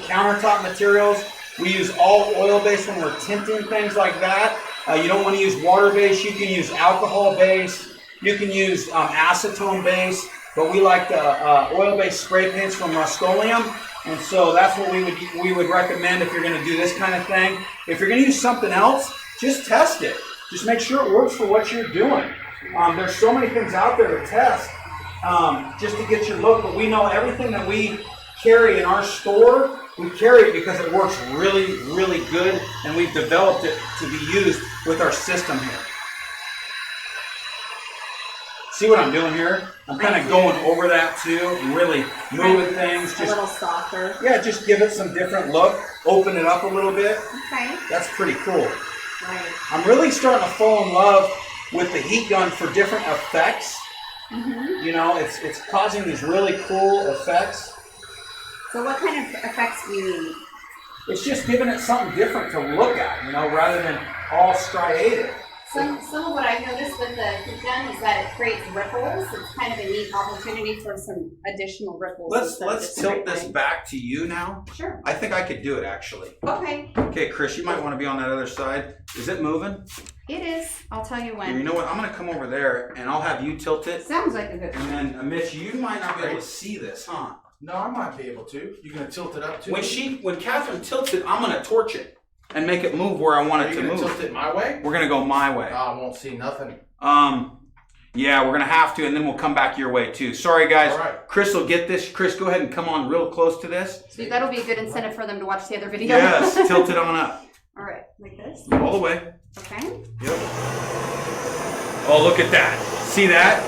A: countertop materials, we use all oil-based when we're tinting things like that. You don't want to use water-based. You can use alcohol-based. You can use acetone-based. But we like the oil-based spray paints from Rust-Oleum, and so that's what we would recommend if you're going to do this kind of thing. If you're going to use something else, just test it. Just make sure it works for what you're doing. There's so many things out there to test just to get your look, but we know everything that we carry in our store, we carry it because it works really, really good, and we've developed it to be used with our system here. See what I'm doing here? I'm kind of going over that too, and really moving things.
B: A little softer.
A: Yeah, just give it some different look. Open it up a little bit.
B: Okay.
A: That's pretty cool.
B: Right.
A: I'm really starting to fall in love with the heat gun for different effects.
B: Mm-hmm.
A: You know, it's causing these really cool effects.
B: So what kind of effects do you need?
A: It's just giving it something different to look at, you know, rather than all striated.
B: Some of what I've noticed with the heat gun is that it creates ripples. It's kind of a neat opportunity for some additional ripples.
A: Let's tilt this back to you now.
B: Sure.
A: I think I could do it actually.
B: Okay.
A: Okay, Chris, you might want to be on that other side. Is it moving?
B: It is. I'll tell you
A: You
B: when.
A: know what? I'm going to come over there and I'll have you tilt it.
B: Sounds like a good
A: And
B: one.
A: then, Mitch, you might not be able to see this, huh?
F: No, I might be able to. You gonna tilt it up too?
A: When Catherine tilts it, I'm going to torch it and make it move where I want
F: Are
A: it
F: you
A: to
F: gonna
A: move.
F: tilt it my way?
A: We're going to go my way.
F: I won't see nothing.
A: Yeah, we're going to have to, and then we'll come back your way too. Sorry, guys.
F: All right.
A: Chris will get this. Chris, go ahead and come on real close to this.
B: So that'll be a good incentive for them to watch the other video.
A: Yes, tilt it on up.
B: All right, like this.
A: All the way.
B: Okay.
A: Yep. Oh, look at that. See that?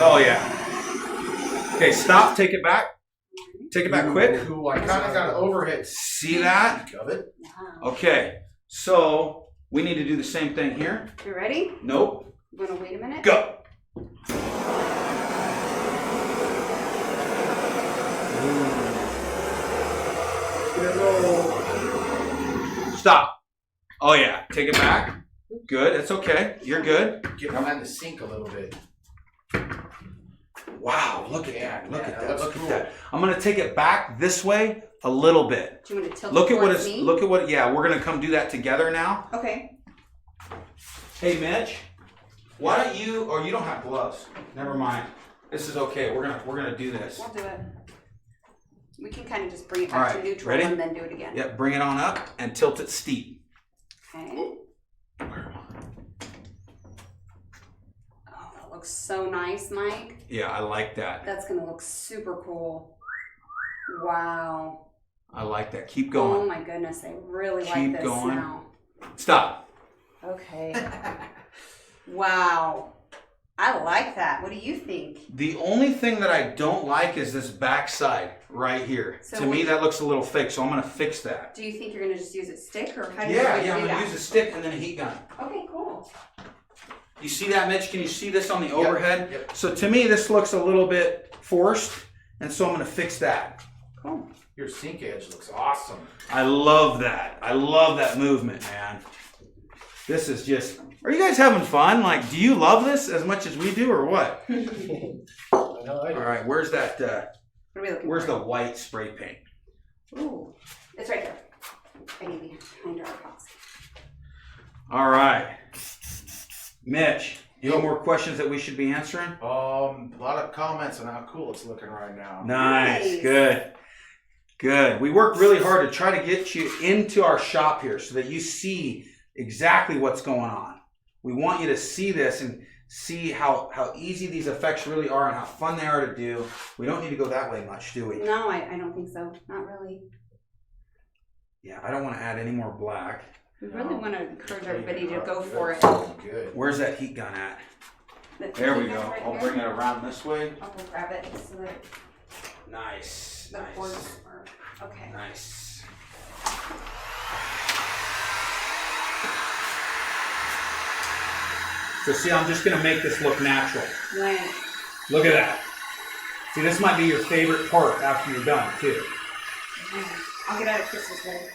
A: Oh, yeah. Okay, stop. Take it back. Take it back quick.
F: Ooh, I kind of got an overhead
A: See that?
F: of it.
B: Wow.
A: Okay, so we need to do the same thing here.
B: You ready?
A: Nope.
B: You want to wait a minute?
A: Go. Stop. Oh, yeah. Take it back. Good. It's okay. You're good.
F: Get behind the sink a little bit.
A: Wow. Look at that. Look
F: Yeah,
A: at
F: that
A: that.
F: looks
A: Look
F: cool.
A: at that. I'm going to take it back this way a little bit.
B: Do you want to tilt
A: Look
B: it
A: at what
B: towards
A: it's.
B: me?
A: Look at what. Yeah, we're going to come do that together now.
B: Okay.
A: Hey, Mitch. Why don't you? Or you don't have gloves. Never mind. This is okay. We're gonna do this.
B: We'll do it. We can kind of just bring it
A: All
B: back
A: right,
B: to neutral
A: ready?
B: and then do it again.
A: Yep, bring it on up and tilt it steep.
B: Okay. Oh, that looks so nice, Mike.
A: Yeah, I like that.
B: That's gonna look super cool. Wow.
A: I like that. Keep
B: Oh
A: going.
B: my goodness, I really
A: Keep
B: like this
A: going.
B: now.
A: Stop.
B: Okay. Wow. I like that. What do you think?
A: The only thing that I don't like is this back side right here.
B: So
A: To me,
B: what-
A: that looks a little fake, so I'm gonna fix that.
B: Do you think you're gonna just use it stick or how do you
A: Yeah,
B: do
A: I'm
B: that?
A: gonna use a stick and then a heat gun.
B: Okay, cool.
A: You see that, Mitch? Can you see this on the overhead?
F: Yep.
A: So to me, this looks a little bit forced, and so I'm gonna fix that.
B: Cool.
F: Your sink edge looks awesome.
A: I love that. I love that movement, man. This is just, are you guys having fun? Like, do you love this as much as we do or what?
D: I know I do.
A: All right, where's that,
B: What are we looking
A: where's
B: for?
A: the white spray paint?
B: Ooh, it's right there. Right behind our epoxy.
A: All right. Mitch, you have more questions that we should be answering?
F: A lot of comments on how cool it's looking right now.
A: Nice.
B: Nice.
A: Good. Good. We worked really hard to try to get you into our shop here so that you see exactly what's going on. We want you to see this and see how easy these effects really are and how fun they are to do. We don't need to go that way much, do we?
B: No, I don't think so. Not really.
A: Yeah, I don't want to add any more black.
B: We really want to encourage everybody to go
F: Good.
B: for it.
F: Good.
A: Where's that heat gun at?
B: The
A: There we
B: tinted
A: go.
B: right
A: I'll
B: here.
A: bring it around this way.
B: I'll go grab it so that
A: Nice.
B: the
A: Nice.
B: cords are okay.
A: Nice. So see, I'm just gonna make this look natural.
B: Right.
A: Look at that. See, this might be your favorite part after you're done, too.
B: I'll get out of Chris's way.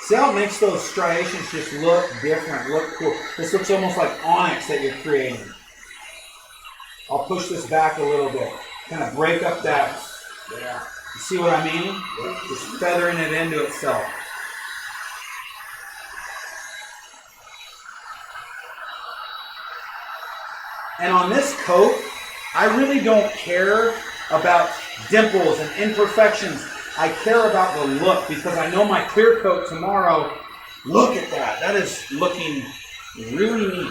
A: See how it makes those striations just look different, look cool. This looks almost like onyx that you're creating. I'll push this back a little bit. Kind of break up that.
F: Yeah.
A: You see what I mean? Just feathering it into itself. And on this coat, I really don't care about dimples and imperfections. I care about the look because I know my clear coat tomorrow, look at that. That is looking really neat.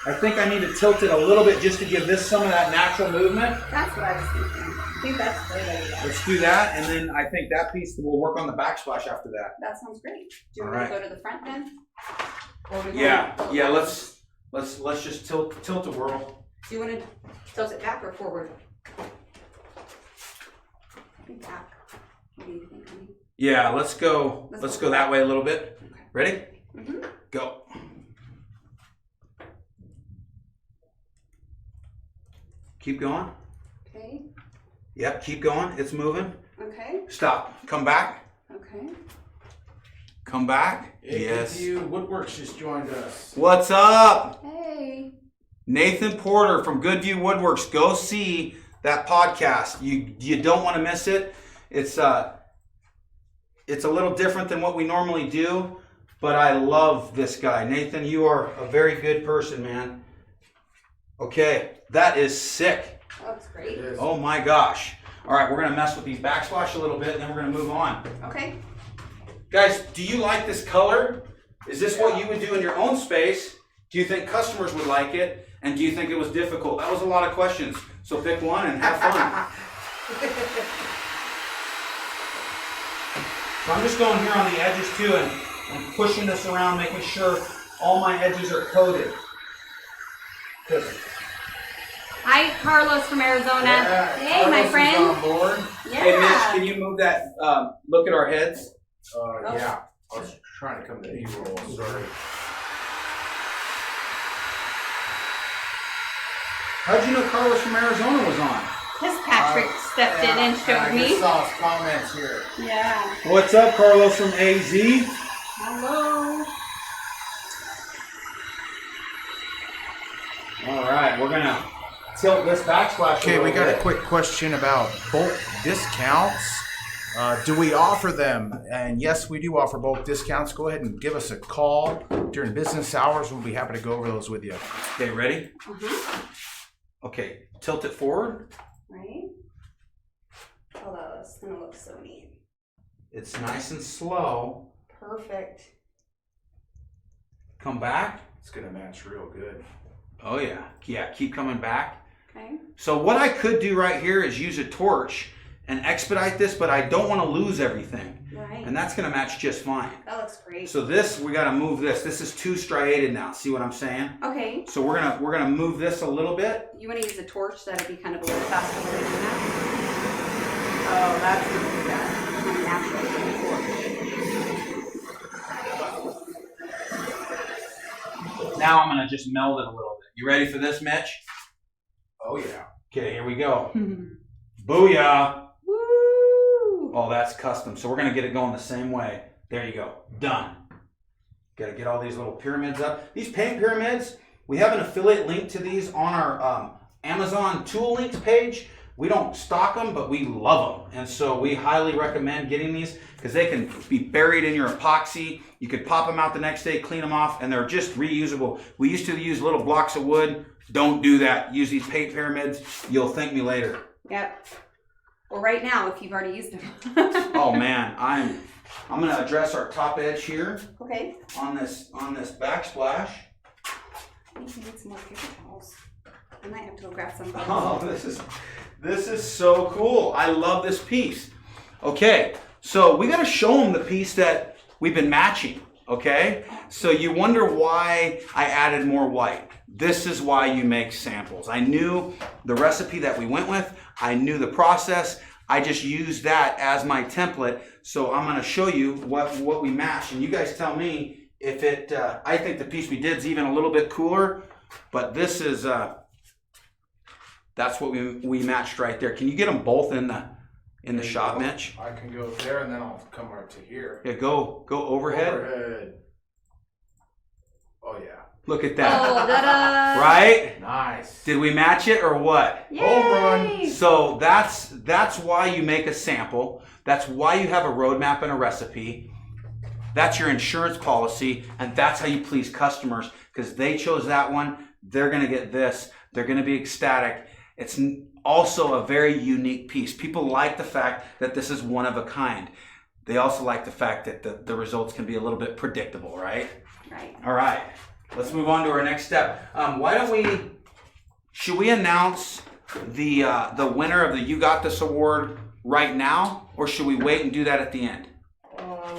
A: I think I need to tilt it a little bit just to give this some of that natural movement.
B: That's what I was thinking. I think that's a great idea.
A: Let's do that, and then I think that piece will work on the backsplash after that.
B: That sounds great. Do you
A: All
B: want me to
A: right.
B: go to the front then? Or do you
A: Yeah,
B: want
A: yeah. Let's just tilt the whirl.
B: Do you want to tilt it back or forward? I think back. What do you think, honey?
A: Yeah, let's go. Let's go that way a little bit. Ready?
B: Mm-hmm.
A: Go. Keep going.
B: Okay.
A: Yep, keep going. It's moving.
B: Okay.
A: Stop. Come back.
B: Okay.
A: Come back.
F: Hey,
A: Yes.
F: You Woodworks just joined us.
A: What's up?
B: Hey.
A: Nathan Porter from Goodview Woodworks. Go see that podcast. You don't want to miss it. It's a little different than what we normally do, but I love this guy. Nathan, you are a very good person, man. Okay, that is sick.
B: That looks great.
F: It is.
A: Oh my gosh. All right, we're gonna mess with these backsplash a little bit, and then we're gonna move on.
B: Okay.
A: Guys, do you like this color? Is this what you would do in your own space? Do you think customers would like it? And do you think it was difficult? That was a lot of questions. So pick one and have fun. So I'm just going here on the edges too and pushing this around, making sure all my edges are coated. Good.
B: Hi, Carlos from Arizona.
F: Yeah,
B: Hey, my
F: Carlos is
B: friend.
F: on board.
B: Yeah.
A: Hey Mitch, can you move that, look at our heads?
F: Yeah. I was trying to come to B-roll. Sorry.
A: How'd you know Carlos from Arizona was on?
B: Because Patrick stepped in and showed
F: I
B: me.
F: just saw his comments here.
B: Yeah.
A: What's up, Carlos from AZ?
B: Hello.
A: All right, we're gonna tilt this backsplash.
F: Okay, we got a quick question about bulk discounts. Do we offer them? And yes, we do offer bulk discounts. Go ahead and give us a call during business hours. We'll be happy to go over those with you.
A: Okay, ready?
B: Uh-huh.
A: Okay, tilt it forward.
B: Right. It's gonna look so neat.
A: It's nice and slow.
B: Perfect.
A: Come back.
F: It's gonna match real good.
A: Oh yeah. Yeah, keep coming back.
B: Okay.
A: So what I could do right here is use a torch and expedite this, but I don't want to lose everything.
B: Right.
A: And that's going to match just fine.
B: That looks great.
A: So this, we got to move this. This is too striated now. See what I'm saying?
B: Okay.
A: So we're gonna move this a little bit.
B: You want to use a torch? That'd be kind of a little faster way to do that. Oh, that's going to do that. Natural.
A: Now I'm going to just meld it a little bit. You ready for this, Mitch?
F: Oh yeah.
A: Okay, here we go. Booyah!
B: Woo!
A: Oh, that's custom. So we're going to get it going the same way. There you go. Done. Got to get all these little pyramids up. These paint pyramids, we have an affiliate link to these on our Amazon Tool Links page. We don't stock them, but we love them. And so we highly recommend getting these because they can be buried in your epoxy. You could pop them out the next day, clean them off, and they're just reusable. We used to use little blocks of wood. Don't do that. Use these paint pyramids. You'll thank me later.
B: Yep. Or right now, if you've already used them.
A: Oh man, I'm gonna address our top edge here
B: Okay.
A: on this backsplash.
B: I think we need some more paper towels. I might have to go grab some.
A: Oh, this is so cool. I love this piece. Okay, so we gotta show them the piece that we've been matching. Okay, so you wonder why I added more white. This is why you make samples. I knew the recipe that we went with. I knew the process. I just used that as my template. So I'm going to show you what we matched. And you guys tell me if it, I think the piece we did is even a little bit cooler. But this is, that's what we matched right there. Can you get them both in the shot, Mitch?
F: I can go there and then I'll come right to here.
A: Yeah, go overhead.
F: Overhead. Oh yeah.
A: Look at that.
B: Oh, da-da.
A: Right?
F: Nice.
A: Did we match it or what?
B: Yay.
F: Home run.
A: So that's why you make a sample. That's why you have a roadmap and a recipe. That's your insurance policy, and that's how you please customers because they chose that one. They're going to get this. They're going to be ecstatic. It's also a very unique piece. People like the fact that this is one of a kind. They also like the fact that the results can be a little bit predictable, right?
B: Right.
A: All right. Let's move on to our next step. Should we announce the winner of the You Got This award right now, or should we wait and do that at the end?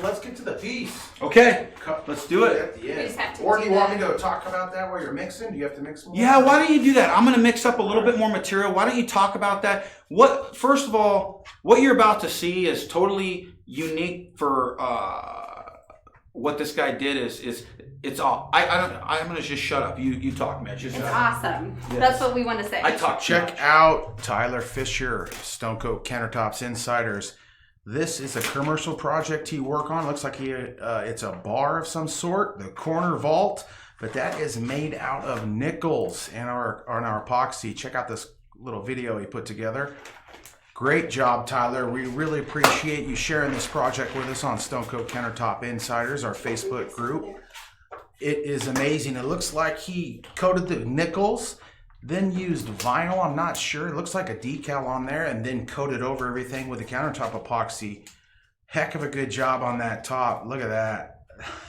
F: Let's get to the piece.
A: Okay, let's do it.
F: At the
B: We
F: end.
B: just have to
F: Or
B: do
F: do you want me
B: that.
F: to talk about that while you're mixing? Do you have to mix more?
A: Yeah, why don't you do that? I'm gonna mix up a little bit more material. Why don't you talk about that? First of all, what you're about to see is totally unique for what this guy did it's all I'm gonna just shut up. You talk, Mitch. Just
B: It's
A: shut up.
B: awesome.
A: Yes.
B: That's what we want to say.
A: I talk too
F: Check
A: much.
F: out Tyler Fisher, Stone Coat Countertops Insiders. This is a commercial project he worked on. Looks like it's a bar of some sort, the corner vault, but that is made out of nickels on our epoxy. Check out this little video he put together. Great job, Tyler. We really appreciate you sharing this project with us on Stone Coat Countertop Insiders, our Facebook group. It is amazing. It looks like he coated the nickels, then used vinyl, I'm not sure. It looks like a decal on there, and then coated over everything with the countertop epoxy. Heck of a good job on that top. Look at that.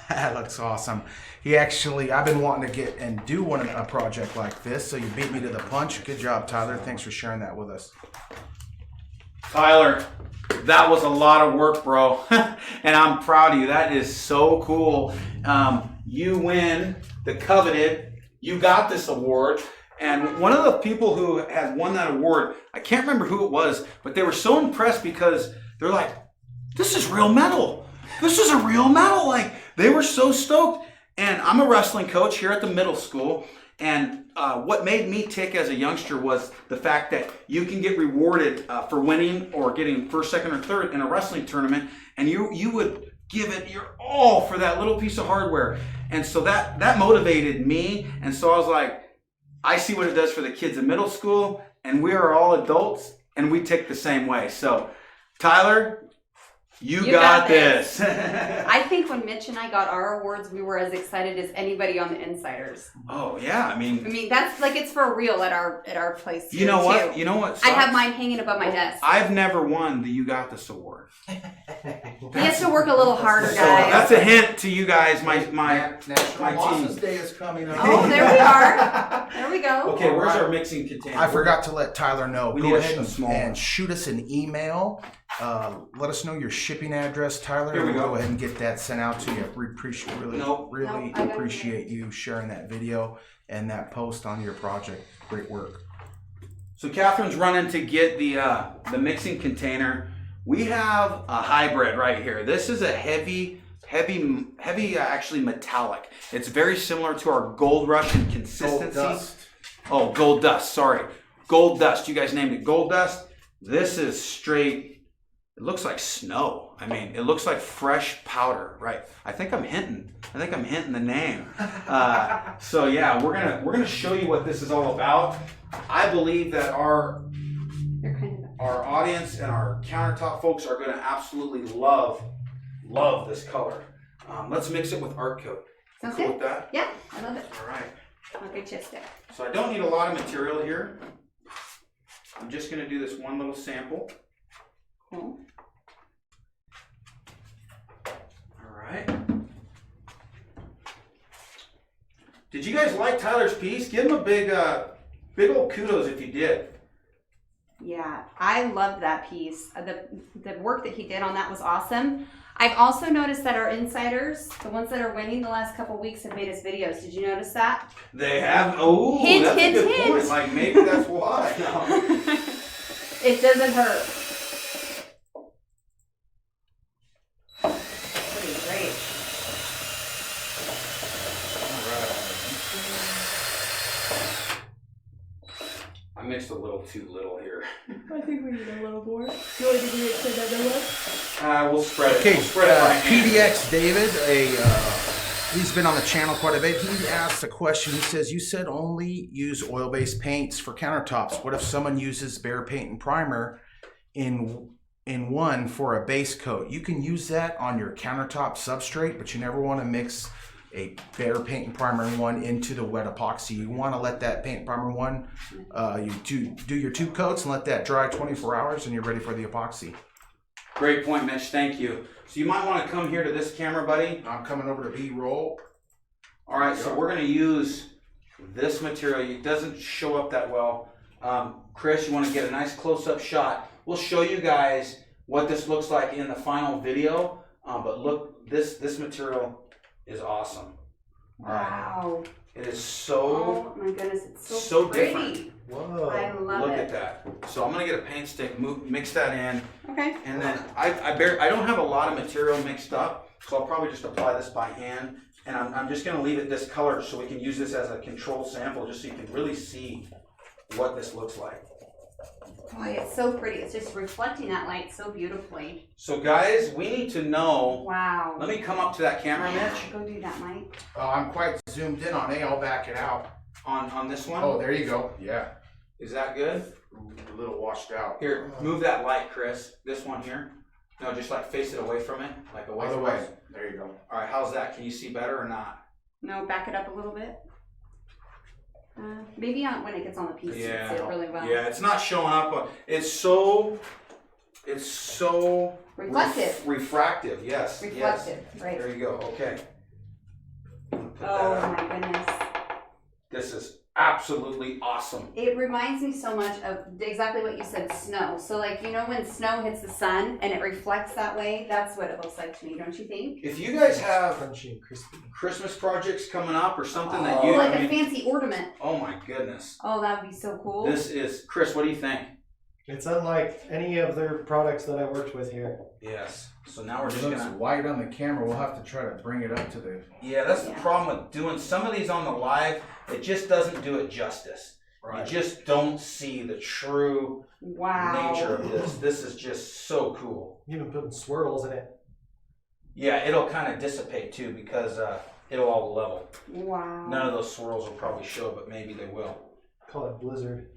F: That looks awesome. I've been wanting to get and do a project like this, so you beat me to the punch. Good job, Tyler. Thanks for sharing that with us.
A: Tyler, that was a lot of work, bro. And I'm proud of you. That is so cool. You win the coveted You Got This award. And one of the people who had won that award, I can't remember who it was, but they were so impressed because they're like, this is real metal. This is a real metal. Like, they were so stoked. And I'm a wrestling coach here at the middle school. And what made me tick as a youngster was the fact that you can get rewarded for winning or getting first, second, or third in a wrestling tournament. And you would give it your all for that little piece of hardware. And so that motivated me. And so I was like, I see what it does for the kids in middle school, and we are all adults, and we tick the same way. So, Tyler, You got this.
B: I think when Mitch and I got our awards, we were as excited as anybody on the Insiders.
A: Oh yeah, I mean
B: that's like it's for real at our place.
A: You know what?
B: Too.
A: You know what?
B: I have mine hanging above my desk.
A: I've never won the You Got This award.
B: He has to work a little harder,
A: So
B: guys.
A: that's a hint to you guys. My
F: National Losses
A: team.
F: Day is coming up.
B: Oh, there we are. There we go.
A: Okay, where's our mixing container?
F: I forgot to let Tyler know.
A: We
F: Go
A: need a
F: ahead
A: small
F: and
A: one.
F: shoot us an email. Let us know your shipping address, Tyler.
A: Here we
F: We'll
A: go.
F: go ahead and get that sent out to you. We appreciate really
A: Nope.
B: Nope, I got it.
F: appreciate you sharing that video and that post on your project. Great work.
A: So Catherine's running to get the mixing container. We have a hybrid right here. This is a heavy, actually metallic. It's very similar to our Gold Rush in consistency.
F: Gold Dust.
A: Oh, Gold Dust. Sorry, Gold Dust. You guys named it Gold Dust. This is straight. It looks like snow. I mean, it looks like fresh powder, right? I think I'm hinting the name. So yeah, we're gonna show you what this is all about. I believe that our audience and our countertop folks are gonna absolutely love this color. Let's mix it with art coat.
B: Sounds
A: Cool
B: good.
A: with that?
B: Yeah, I love it.
A: All right.
B: I'll get you a stick.
A: So I don't need a lot of material here. I'm just gonna do this one little sample.
B: Cool.
A: All right. Did you guys like Tyler's piece? Give him a big old kudos if you did.
B: Yeah, I loved that piece. The work that he did on that was awesome. I've also noticed that our insiders, the ones that are winning the last couple weeks, have made us videos. Did you notice that?
A: They have. Oh,
B: Hint,
A: that's
B: hint,
A: a good
B: hint.
A: point. Like maybe that's why.
B: It doesn't hurt. Pretty great.
A: I mixed a little too little here.
B: I think we need a little more. You want to do another one?
A: We'll spread it.
F: Okay,
A: We'll spread it by hand.
F: PDX David, he's been on the channel quite a bit. He asked a question. He says, you said only use oil-based paints for countertops. What if someone uses Behr paint and primer in one for a base coat? You can use that on your countertop substrate, but you never want to mix a Behr paint and primer in one into the wet epoxy. You want to let that paint and primer one, you do your 2 coats and let that dry 24 hours and you're ready for the epoxy.
A: Great point, Mitch. Thank you. So you might want to come here to this camera, buddy.
F: I'm coming over to B-roll.
A: All right, so we're going to use this material. It doesn't show up that well. Chris, you want to get a nice close-up shot. We'll show you guys what this looks like in the final video. But look, this material is awesome. All right.
B: Wow.
A: It is so
B: Oh my goodness, it's so,
A: so
B: pretty.
A: different.
D: Whoa.
B: I love
A: Look
B: it.
A: at that. So I'm gonna get a paint stick, mix that in,
B: Okay.
A: and then I don't have a lot of material mixed up, so I'll probably just apply this by hand. And I'm just gonna leave it this color so we can use this as a control sample, just so you can really see what this looks like.
B: Boy, it's so pretty. It's just reflecting that light so beautifully.
A: So guys, we need to know.
B: Wow.
A: Let me come up to that camera, Mitch,
B: Go do that, Mike.
F: I'm quite zoomed in on A. I'll back it out.
A: on this one.
F: Oh, there you go. Yeah.
A: Is that good?
F: A little washed out.
A: Here, move that light, Chris. This one here. No, just like face it away from it, like away
F: Other
A: from
F: way.
A: us.
F: There you go.
A: All right, how's that? Can you see better or not?
B: No, back it up a little bit. Maybe when it gets on the piece, you can see it really well.
A: Yeah, it's not showing up. It's so
B: Reflective.
A: refractive. Yes.
B: Reflective,
A: Yes.
B: right.
A: There you go. Okay. Put that
B: Oh
A: up.
B: my goodness.
A: This is absolutely awesome.
B: It reminds me so much of exactly what you said, snow. So like, you know when snow hits the sun and it reflects that way? That's what it looks like to me, don't you think?
A: If you guys have
D: Crunchy and crispy.
A: Christmas projects coming up or something that you,
B: like
A: I
B: a
A: mean,
B: fancy ornament.
A: oh my goodness.
B: Oh, that would be so cool.
A: This is, Chris, what do you think?
D: It's unlike any of their products that I worked with here.
A: Yes. So now we're
F: It
A: just
F: looks
A: gonna.
F: white on the camera. We'll have to try to bring it up to the.
A: Yeah, that's the
B: Yeah.
A: problem with doing some of these on the live. It just doesn't do it justice. You just don't see the true
B: Wow.
A: nature of this. This is just so cool.
D: Even putting swirls in it.
A: Yeah, it'll kind of dissipate too because it'll all level.
B: Wow.
A: None of those swirls will probably show, but maybe they will.
D: Call it blizzard.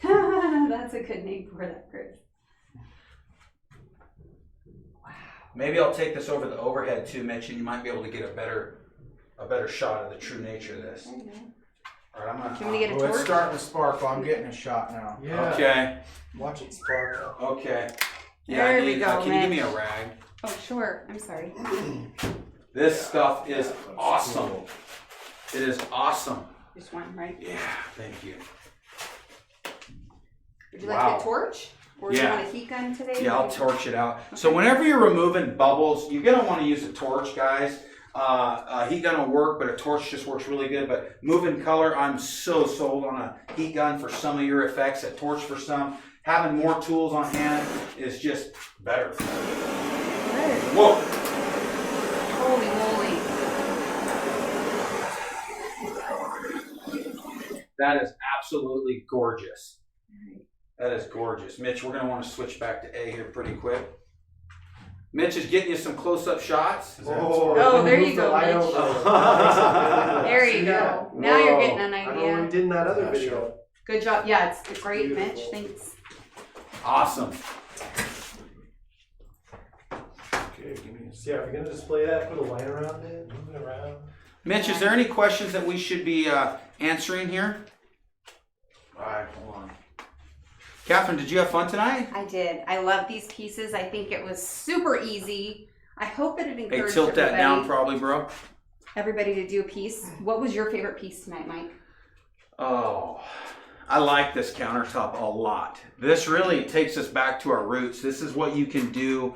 B: That's a good name for that, Chris. Wow.
A: Maybe I'll take this over the overhead too, Mitch, and you might be able to get a better shot of the true nature of this.
B: There you go.
A: All right, I'm gonna.
B: Can we get a
F: Oh, it's
B: torch?
F: starting to sparkle. I'm getting a shot now.
D: Yeah.
A: Okay.
D: Watch it sparkle.
A: Okay. Yeah,
B: There
A: I
B: we
A: need,
B: go,
A: can you give me
B: Mitch.
A: a rag?
B: Oh, sure. I'm sorry.
A: This stuff is awesome. It is awesome.
B: Just one, right?
A: Yeah, thank you.
B: Would you like
A: Wow.
B: a torch? Or do you
A: Yeah.
B: want a heat gun today?
A: Yeah, I'll torch it out. So whenever you're removing bubbles, you're gonna want to use a torch, guys. A heat gun will work, but a torch just works really good. But moving color, I'm so sold on a heat gun for some of your effects, a torch for some. Having more tools on hand is just better. Whoa!
B: Holy moly.
A: That is absolutely gorgeous. That is gorgeous. Mitch, we're going to want to switch back to A here pretty quick. Mitch is getting you some close-up shots.
B: Oh, there you
D: move the
B: go,
D: light
B: Mitch.
D: over.
B: There you go. Now you're getting an
D: I don't know what we
B: idea.
D: did in that other video.
B: Good job. Yeah, it's great,
D: Beautiful.
B: Mitch. Thanks.
A: Awesome.
F: Okay, give me a
D: So yeah, if you're gonna display that, put a light around it, move it around.
A: Mitch, is there any questions that we should be answering here? All right, hold on. Catherine, did you have fun tonight?
B: I did. I love these pieces. I think it was super easy. I hope that it
A: Hey,
B: encouraged
A: tilt that down
B: everybody,
A: probably, bro.
B: everybody to do a piece. What was your favorite piece tonight, Mike?
A: Oh, I like this countertop a lot. This really takes us back to our roots. This is what you can do.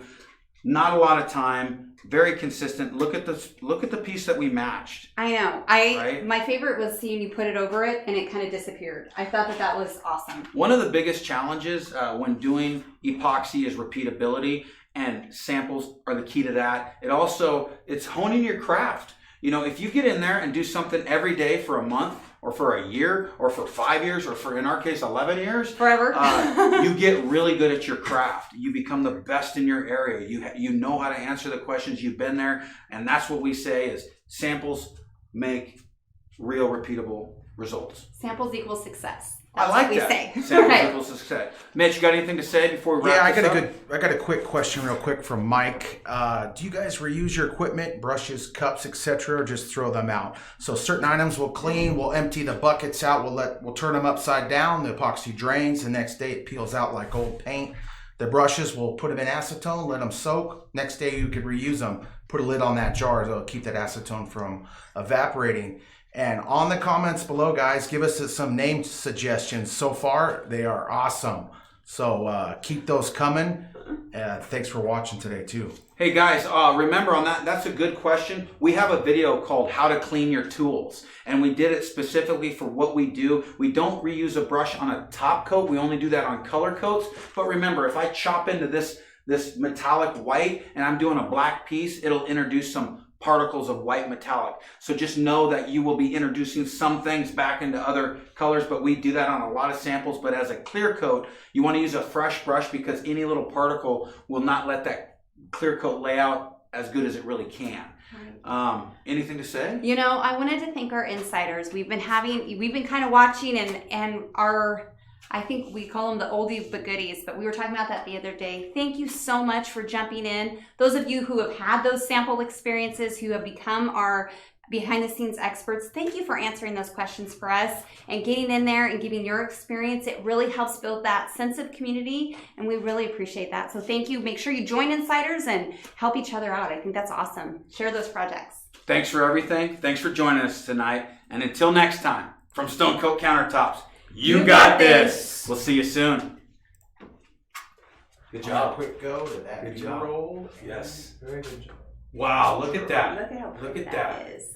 A: Not a lot of time, very consistent. Look at this. Look at the piece that we matched.
B: I know.
A: Right?
B: My favorite was seeing you put it over it and it kind of disappeared. I thought that that was awesome.
A: One of the biggest challenges when doing epoxy is repeatability, and samples are the key to that. It's honing your craft. You know, if you get in there and do something every day for a month or for a year or for 5 years or for, in our case, 11 years,
B: Forever.
A: you get really good at your craft. You become the best in your area. You know how to answer the questions. You've been there. And that's what we say is samples make real repeatable results.
B: Samples equal success.
A: I
B: That's
A: like
B: what we
A: that.
B: say.
A: Samples
B: Right.
A: equals success. Mitch, you got anything to say before we
F: Yeah,
A: wrap this up?
F: I got a quick question real quick from Mike. Do you guys reuse your equipment, brushes, cups, etc., or just throw them out? So certain items we'll clean, we'll empty the buckets out, we'll turn them upside down, the epoxy drains, the next day it peels out like old paint. The brushes, we'll put them in acetone, let them soak. Next day you could reuse them. Put a lid on that jar to keep that acetone from evaporating. And on the comments below, guys, give us some name suggestions. So far, they are awesome. So keep those coming. Thanks for watching today, too.
A: Hey guys, remember on that's a good question. We have a video called How to Clean Your Tools, and we did it specifically for what we do. We don't reuse a brush on a top coat. We only do that on color coats. But remember, if I chop into this metallic white and I'm doing a black piece, it'll introduce some particles of white metallic. So just know that you will be introducing some things back into other colors, but we do that on a lot of samples. But as a clear coat, you want to use a fresh brush because any little particle will not let that clear coat lay out as good as it really can. Anything to say?
B: You know, I wanted to thank our insiders. We've been kind of watching and our, I think we call them the oldies but goodies, but we were talking about that the other day. Thank you so much for jumping in. Those of you who have had those sample experiences, who have become our behind the scenes experts, thank you for answering those questions for us and getting in there and giving your experience. It really helps build that sense of community, and we really appreciate that. So thank you. Make sure you join insiders and help each other out. I think that's awesome. Share those projects.
A: Thanks for everything. Thanks for joining us tonight. And until next time, from Stone Coat Countertops, you got this. We'll see you soon. Good job.
F: Quick go to that
A: Good job.
F: roll.
A: Yes.
D: Very good job.
A: Wow, look at that.
B: Look at how
A: Look
B: pretty
A: at
B: that
A: that.
B: is.